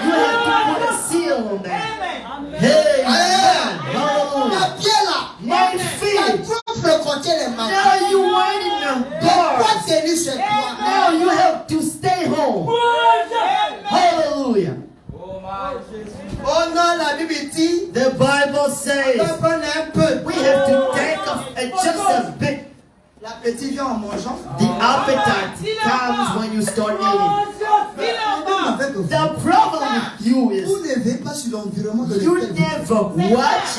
You have to put a seal on that. Hey, Alléluia. hallelujah. La pierre là, My la feet. propre contient les mains. Now you went in the Pourquoi dark. tenir chez toi? Now you have to stay home. Hallelujah. Oh non, la Bible dit, The Bible on says doit prendre un peu. we have to take off just a bit. L'appétit vient en mangeant. The appetite comes when you start eating. Avec vous. The problem with you is Vous ne vivez pas sur l'environnement de you lequel vous never watch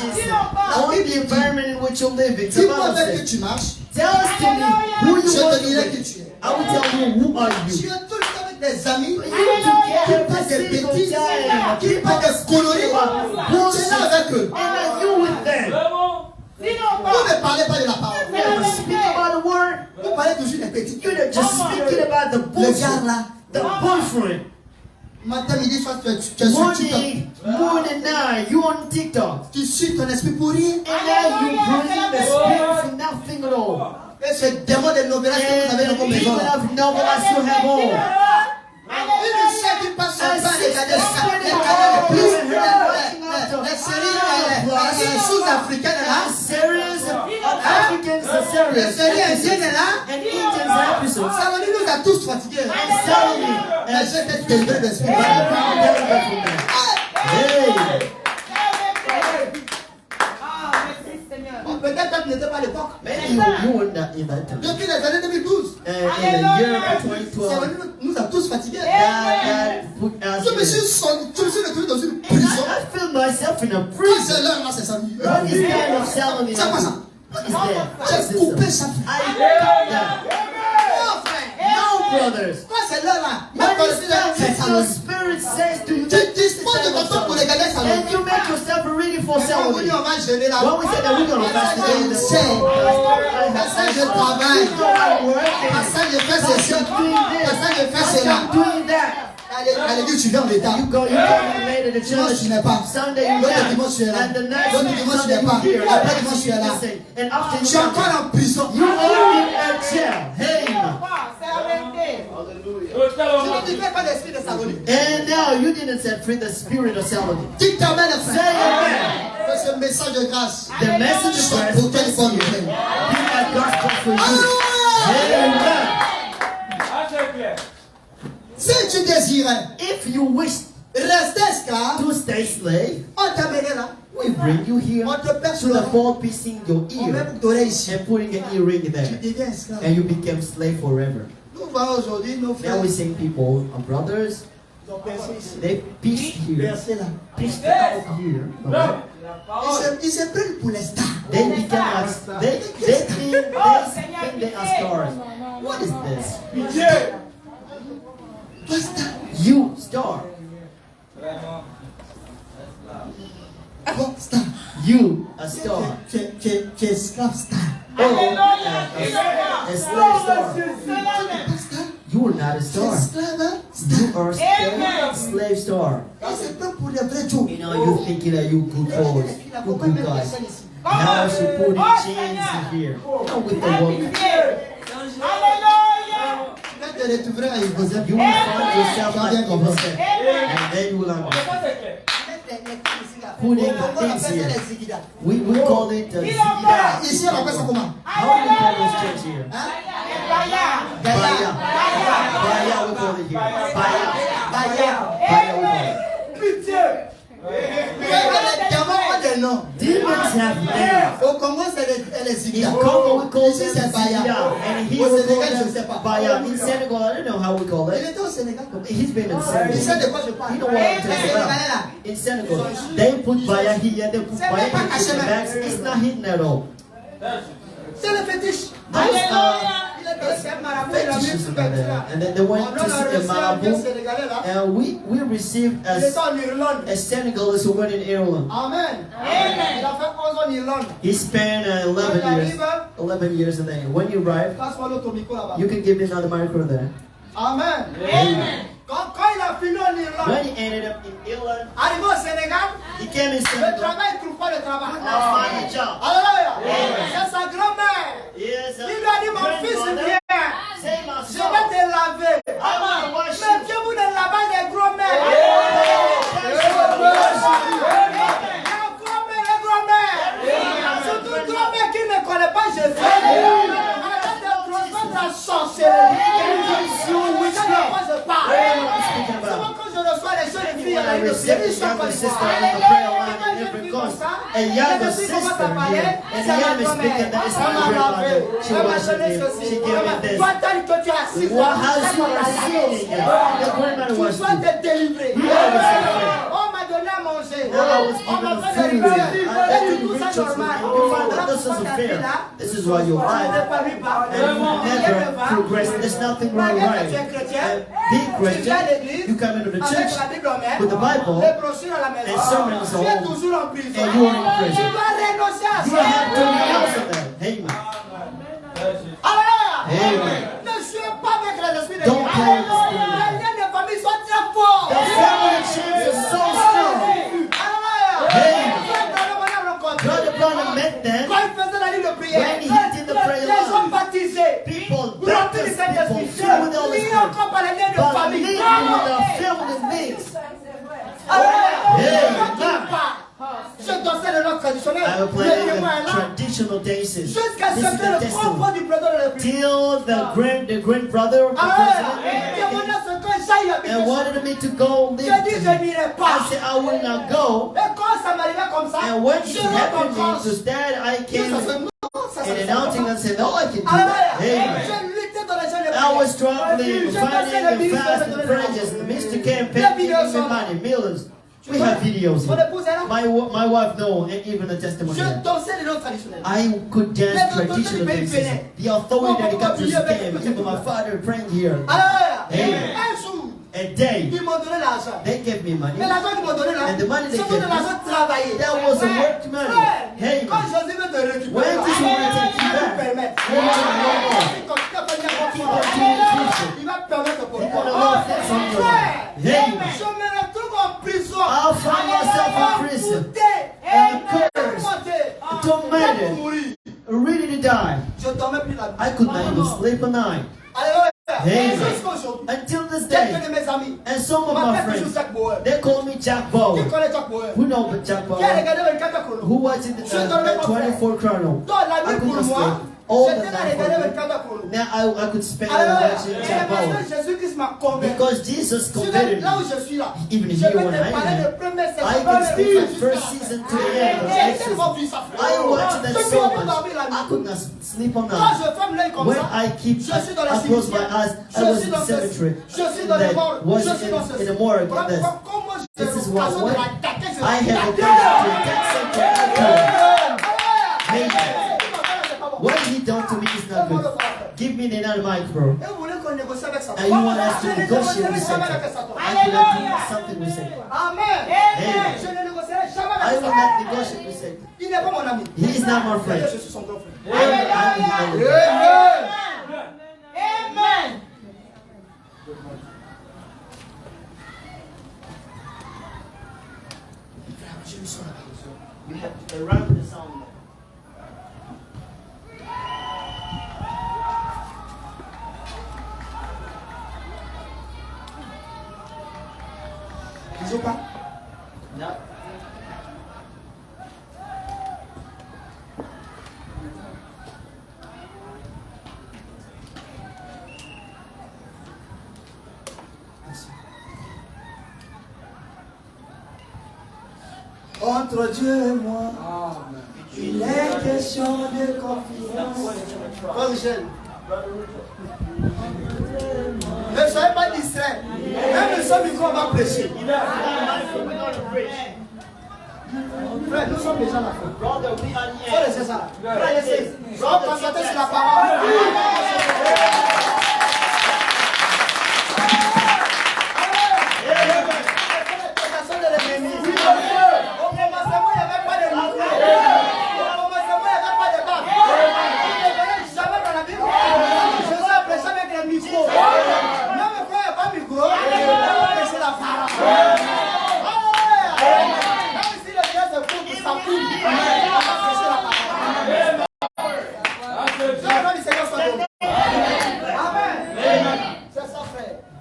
on the environment in which you live. It's the Dis-moi Bible avec says. qui tu marches. Tell us to me who you Je are te dirai qui with. tu es. I will tell you who are Tu you. es tout le temps avec des amis You together pas every des single bêtises, time. qui parlent des conneries. Tu es là avec eux. And are you with them? Vous ne parlez pas de la parole. Never speak about the word. Vous parlez toujours des petites. You're just speaking about the Le bullshit. gars là, The boyfriend. matin, midi, soir, tu es sur TikTok. Morning 9, you on TikTok. Tu suis ton esprit pour rien. And now you bring the spirit for nothing at all. Et ce démon de novelas que vous avez And dans the vos maisons people là. of novelas you have home. Une chef qui passe son temps à regarder ça. Les canaux de plus. Les séries sous-africaines là. Series of Africans and Les series. séries indiennes là. And Indians episodes. Ça nous a tous fatigués. And suddenly, Mais j'ai été délivré d'esprit. hey, Peut-être que tu n'étais pas à l'époque. maybe you were not in that time. Depuis les années 2012. In the year of Ça 2012, nous a tous fatigués. that put us Je me suis retrouvé dans une prison. I feel myself in a Quand prison. c'est l'heure là, c'est samedi. What is kind of ceremony? C'est quoi ça? What is that? J'ai coupé ça. I got that. Oh frère. No, brothers. Quand c'est l'heure là, When même quand it's c'est time, c'est if your samedi. spirit says to you Tu that this is disposes de time ton of temps pour ceremony, regarder ça. and you make yourself ready for Quand on ceremony. dit on va jeûner là, When we say that we're going to fast today, the ça je travaille. I'm working. Ça je fais ceci. I'm doing this. Ça je fais cela. I'm doing that. À l'église, tu viens en état. You go late to the Dimanche, church. tu n'es pas. Sunday you L'autre there. dimanche, tu es là. And the next L'autre dimanche, tu Sunday n'es pas. you here. Après dimanche, tu es là. And after Tu es you come encore back. en prison. You are in a jail. Hey, man. Tu ne fais pas d'esprit de Salomon. And now you didn't set free the spirit of Solomon. Dis ta main, Say frère. amen. Fais ce message de grâce. The message of Soit Christ pour toi, il faut nous faire. be a gospel for you. Alléluia. Amen. Si tu désirais If you wish rester esclave, to stay slave, on t'amènerait là. we bring you here On te perce to the l'oreille. four piece in your On met ear pour t'oreille ici. and putting an earring Tu there. deviens esclave. And you became slave forever. Nous voyons aujourd'hui nos frères. Now we see people, our brothers, Ils ont percé ici. they pitched here, Percé là. pitched out here. Alright? Ils se prennent pour les stars. They become like, they think they are stars. What is this? Toi, star. You star. Bon, star. You, a star. Tu es esclave star. Oh, a slave star. You are not a Tu es star. esclave You star. are a slave star. Et c'est pas pour les vrais jours. You know, you're thinking that you good boys, you good guys. Now she put chains in here. Not with the woman. Tu vas te retrouver à Ivosia. You will find yourself like a step. And then you will understand. Putting things here. We call it zigida. Ici, on appelle ça comment? How do we call those chains here? Baya. Gaïa. Baya we call it here. Baya. Baya we call it. Les diamants ont des noms. Demons have names. Au Congo, c'est les In Zigida. Congo we call Ici, them c'est Baya. zigida. And here Au we Sénégal, call je ne sais them pas. Baya. In Senegal, I don't know how we call Il it. était au Sénégal. He's been in Il sait Senegal. de quoi je parle. You know what I'm Les talking Sénégalais about. là. In Senegal, they put Baya here, they put Baya in the bags. It's not hidden at all. C'est le fétiche. Those Il est dans ce marabout, il a mis fetishes tout over there. là. And then they went On to a see a reçu un vieux Marabout. Sénégalais là. And we received Il était as en Irlande. Senegalese who went in Ireland. Amen. Il a fait 11 ans en Irlande. He spent 11 years in there. When you arrive, Passe-moi l'autre micro là-bas. you can give me another micro there. Amen. Quand il a fini en Irlande, When he ended up in Ireland, arrivé au Sénégal, he came in le Senegal. travail, il ne trouve pas le travail. Find a job. Alléluia. C'est sa grand-mère. Yes, Il lui a dit, mon fils, viens. say my Je son. vais te laver. Mais Dieu vous ne lavez les grands-mères. Les grand-mères. Surtout grand-mère qui ne connaît pas Jésus. Arrête de transmettre la sorcellerie. C'est de quoi je parle. Souvent quand je reçois les jeunes filles à la I ligne de received prière, a ils sont younger pas sister on the prayer line in every coast. A younger sister here. And the younger speaker that is my grandmother. She worshiped me. She gave me this. Toi, tant que tu as assis, What has you are seeing here? The grandmother tu was dois te délivrer. On m'a donné à manger. On m'a fait des food. rituels. I Et did du coup, ça rituals with normal. me. You find that this is fair. This is why you're alive. And you never progress. There's nothing wrong right. And being Christian, you come into the church with the Bible, and sermons all, and you are in prison. You have to renounce that. Amen. Amen. Don't play with the spirit. The family chains are so strong. Brother met them. When he did the prayer line, people baptized, people filled with the Holy Spirit. But living with the filled things. Je dansais le rock traditionnel. I will play the traditional dances. Jusqu'à This ce is que the le propre testimony. du président de la République. Till the great brother of the president and wanted me to go live J'ai dit, with je him. n'irai I pas. said I will not go. Et quand ça m'arrivait comme ça, And when je it rentre happened en to France. stand, I Dieu, came ça fait non, ça and fait announcing and said, no, I can do that. Alléluia. Amen. Je luttais dans les jeunes de I was prière. struggling, fighting and fasting, praying, just Mr. Campaign, giving me money, millions. We have videos Mon here. épouse est là. My wife knows, and even a testimony. Je here. dansais les notes traditionnelles. I could dance Les traditional autorités du pays dances. The authority that got to came, even my father praying here. Alléluia. Amen. Un jour, A day, ils m'ont donné l'argent. they gave me money. Mais l'argent qu'ils m'ont donné là, And the money they c'est gave de me, l'argent travaillé. that was a work money. Hey, Quand Jésus veut te récupérer, when did you want to take you il va back? permettre. You want to know more. Il continue à faire bien Keep comme on ça. doing Christian. Il va permettre pour Keep toi. on the Lord things on your life. Hey, Je me retrouve en prison. I'll find myself in prison. And cursed, tormented, ready to die. Je dormais plus la nuit. I could not even sleep at night. Alléluia. Amen. Jusqu'aujourd'hui. Until this Quelques day. de mes amis And some of my m'appellent toujours friends, Jack Bauer. they call me Jack Qui Bauer. connaît Jack Bauer? Who know but Jack Qui a Bauer? regardé le 24 chrono? Who watched the 24 chrono? Dans la I nuit could pour not moi, sleep. All the j'étais là à night regarder le for me. 24 chrono. Now I could spend Alléluia. watching Et Jack parce Bauer. que Jésus-Christ m'a convaincu. Because Jesus Si converted là où me. je suis là, Even je here peux when te I parler de am, première I saison. can speak from first season to the end of J'ai next tellement season. vu ça. I watched that Je so peux much. même dormir la I nuit. could not sleep all Quand night. je ferme l'œil comme When ça, I je suis dans la I close my cimetière. eyes, I Je was suis in dans the ce cemetery. je suis dans le That vol. was Je suis dans ce in the morgue. Voilà That comment j'ai this is l'occasion what de l'attaquer. Je I have a l'attaque. right to attack something. Alléluia. What he done to me is not good. Give me the other mic, bro. Et vous voulez qu'on négocie avec ça? And you want us to negotiate with Satan. I accurately something we say. Amen. Amen. Je ne négocierai jamais I avec will ça. not negotiate with Satan. Il n'est pas mon ami. He is not my friend. Je suis son grand frère. I'm his only friend. Amen. Amen. You have to run the sound. Ils ont pas. No. Entre Dieu et moi, il est question de confiance. Frère Michel, ne soyez pas distrait. Même le seul micro va prêcher. Frère, nous sommes déjà là. Brother, we are Il faut laisser ça. Frère, laissez. Je vais concentrer sur la parole.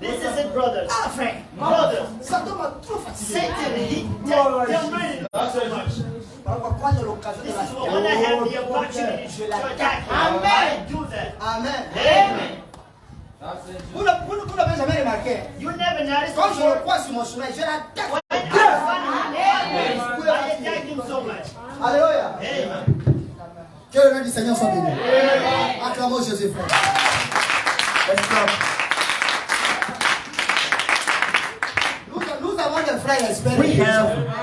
This is it, brothers. Ah, frère. Brothers. Ça m'a trop fatigué. Satan, they're made Pourquoi j'ai l'occasion de This is la when I have the opportunity to attack him. I do that. Amen. Amen. Vous n'avez jamais remarqué. You never noticed Quand je le before. crois sur mon chemin, je l'attaque. When I find him, I attack him so much. Alléluia. Amen. Que le nom du Seigneur soit béni. Acclamons Jésus, frère. Let's go. Nous avons des frères experts.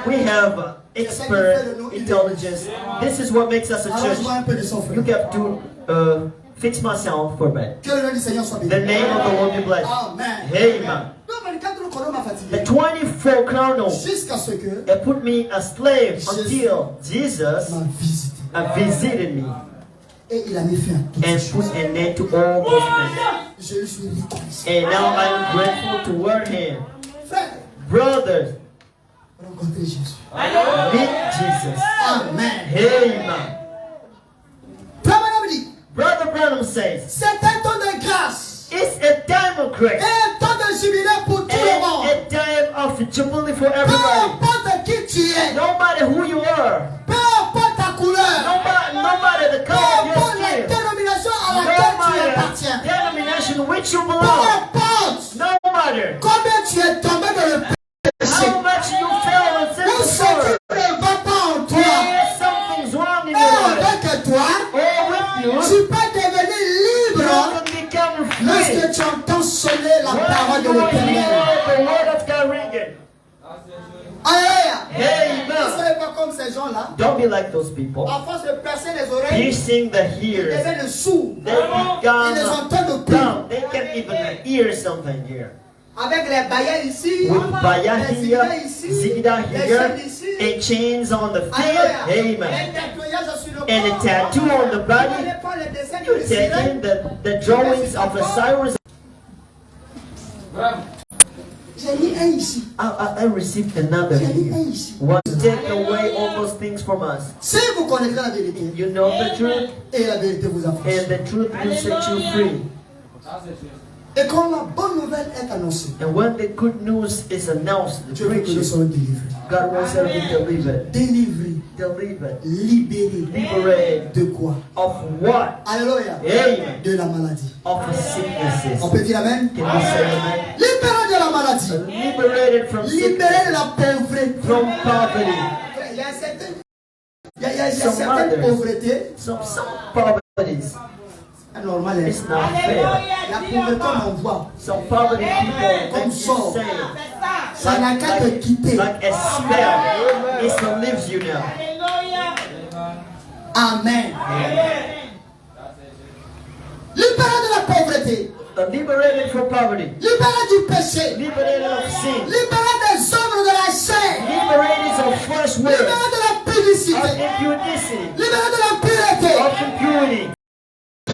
We have expert intelligence. This is what makes us a church. Arrange-moi un peu de son frère. You have to fix myself for bed. Que le nom du Seigneur soit béni. The name of the Lord be blessed. Amen. Amen. Non, mais quand le chrono m'a fatigué, The 24 colonel jusqu'à ce que put me a slave until Jesus m'a visité. visited me Et il a mis fin à tout. and put an end to all those things. Je lui suis reconnaissant. And now I am grateful toward him. Frère, Brothers, rencontrez Jésus. meet Jesus. Amen. Amen. Frère Madame dit, Brother Branham says, c'est un temps de grâce. it's a time of grace Et un temps de jubilé pour tout le and monde. a time of jubilee for Peu everybody. importe qui tu es, No matter who you are, peu importe ta couleur, no matter the peu color of importe your la skin, dénomination à no laquelle tu matter appartiens, denomination which you peu belong, importe no matter combien tu es tombé dans le péché, how much you fell and ou sin ce before, qui ne va pas en toi, there's something's wrong in et your life. avec toi, Or with you, tu peux devenir you libre can become free. lorsque tu entends sonner la parole de When you l'Éternel. hear the word of God ringing. Alléluia. Ne Amen. soyez pas comme ces gens-là. Don't be like those people. À force de percer les oreilles, Piercing the ils ears. deviennent sourds. They Ils les become entendent plus. dumb. They can't even hear something here. Avec les baïens ici, With baya les here, zigzags ici, zigda les here, chaînes ici. and chains on the Alléluia. feet. Les Amen. tatouages sur le corps. And a tattoo on the Vous body. n'allez pas les dessins You're de sirène. taking the drawings of Osiris. J'ai mis un ici. I received another J'ai mis un here. ici. Want to take away all those things from us. Si vous connaissez la vérité, You know the truth, et la vérité vous affranchit. and the truth will set you free. Et quand la bonne nouvelle est annoncée, And when the good news is announced, the Dieu veut que nous preaching, soyons délivrés. God wants us to deliver. Délivrés, Deliver. libérés. Liberated De quoi? of what? Alléluia. Amen. De la maladie. Of sicknesses. On peut dire Amen? Can we say amen? Libérés de la maladie. Liberated from Libérés sickness, de la pauvreté. from poverty. Il y a certaines, il y a Some certaines others. pauvretés. Some poverties. C'est normal. Hein? It's not fair. La pauvreté, on voit. Some poverty people Comme make ça. you say, Ça n'a qu'à te quitter. like a spell, it still leaves you now. Amen. Libérés de la pauvreté. The liberated from poverty. libéré du péché, Liberated of sin. libéré des œuvres de la chair, Liberated of flesh will. libéré de la publicité, Of impudicity. libéré de l'impureté, Of impurity.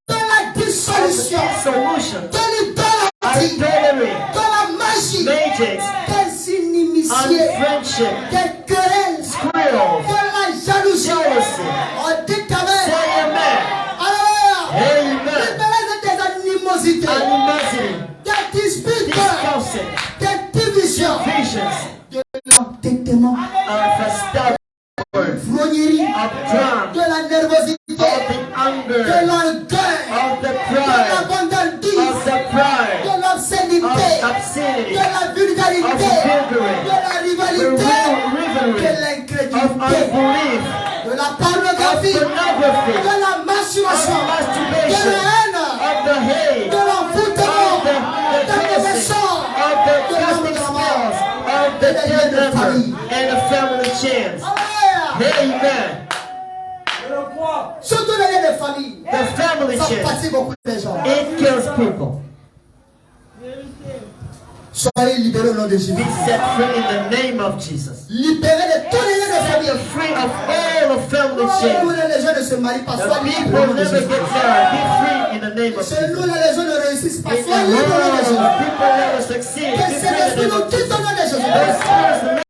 de la dissolution, Solution. de l'idolâtrie, Adultery. de la magie, Magics. des inimitiés, Unfriendship. des querelles, Squirrels. de la jalousie. Jealousy. On dit qu'amen. Say amen. Alléluia. Amen. Libéré de tes animosités, Animosity. des disputes, Discussing. des divisions, Visions. de l'entêtement, Of stubborn. frognerie, Of drunk. de la nervosité, Of the de anger. l'orgueil, Of the de pride. l'abondance, Of the pride. de l'obscénité, Of de obscenity. la vulgarité, Of vulgarity. de la The rivalité, rivalry. de Of l'incrédulité, unbelief. de la Of pornographie, pornography. de la Of masturbation, de masturbation. la haine, Of the hate. de l'envoûtement, Of the de la jealousy. méchant, Of the casting spells. Of the dead number. And the family chance. Amen. surtout les liens de famille. The family Ça chance. fatigue beaucoup de gens. It kills people. Soyez libérés au nom de Jésus. Be set free in the name of Jesus. Libérés de tous les liens de Set famille. you free of all the family Tous chains. les gens ne se marient pas. The Sois libre au people nom de never Jésus. get married. Be free in the name of Chez nous, Jesus. les gens ne réussissent pas. In Sois the libre au nom de world, Jésus. people never succeed. Que Be cet free in the esprit name nous of quitte au Jesus. nom de Jésus. The Spirit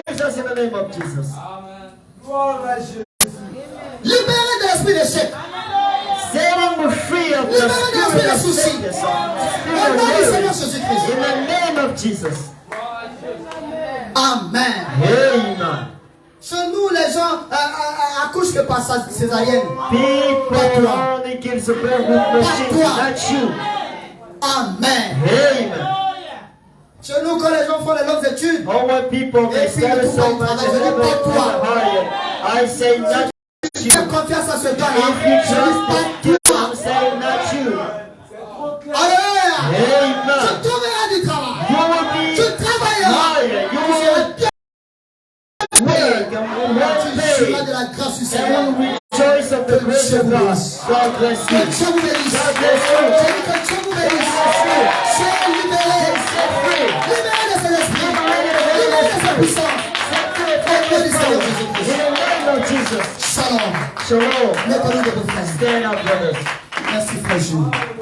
leads us in the name of Jesus. Libérés de l'esprit d'échec. Satan will free of the spirit of sickness, Au nom du spirit Seigneur of Jésus-Christ. in the name of Jesus. Amen. Amen. Chez nous, les gens accouchent que par césarienne. People only give the birth with machines, not you. Amen. Amen. Chez nous, quand les gens font les longues études, Oh, when people they study so much and never higher, I say not you. fais confiance à ce gars-là. If you Je dis trust pas you, toi. I'm saying not you. Alléluia. Amen. Tu trouveras du travail. You will Tu be travailleras. higher. You Tu seras will bien. work and well Tu jouiras paid. de la grâce du And Seigneur. will rejoice of the grace of God. God bless Que you. Dieu vous bénisse. God bless you. Je dis que Dieu vous bénisse. Soyez libérés. Set free. Libérés de cet esprit. Libérés de cette puissance. Set free from the power. In the name of Jesus. Shalom. Shalom. Mettez-nous debout, frères. Stand up, brothers. Merci, frère Jules.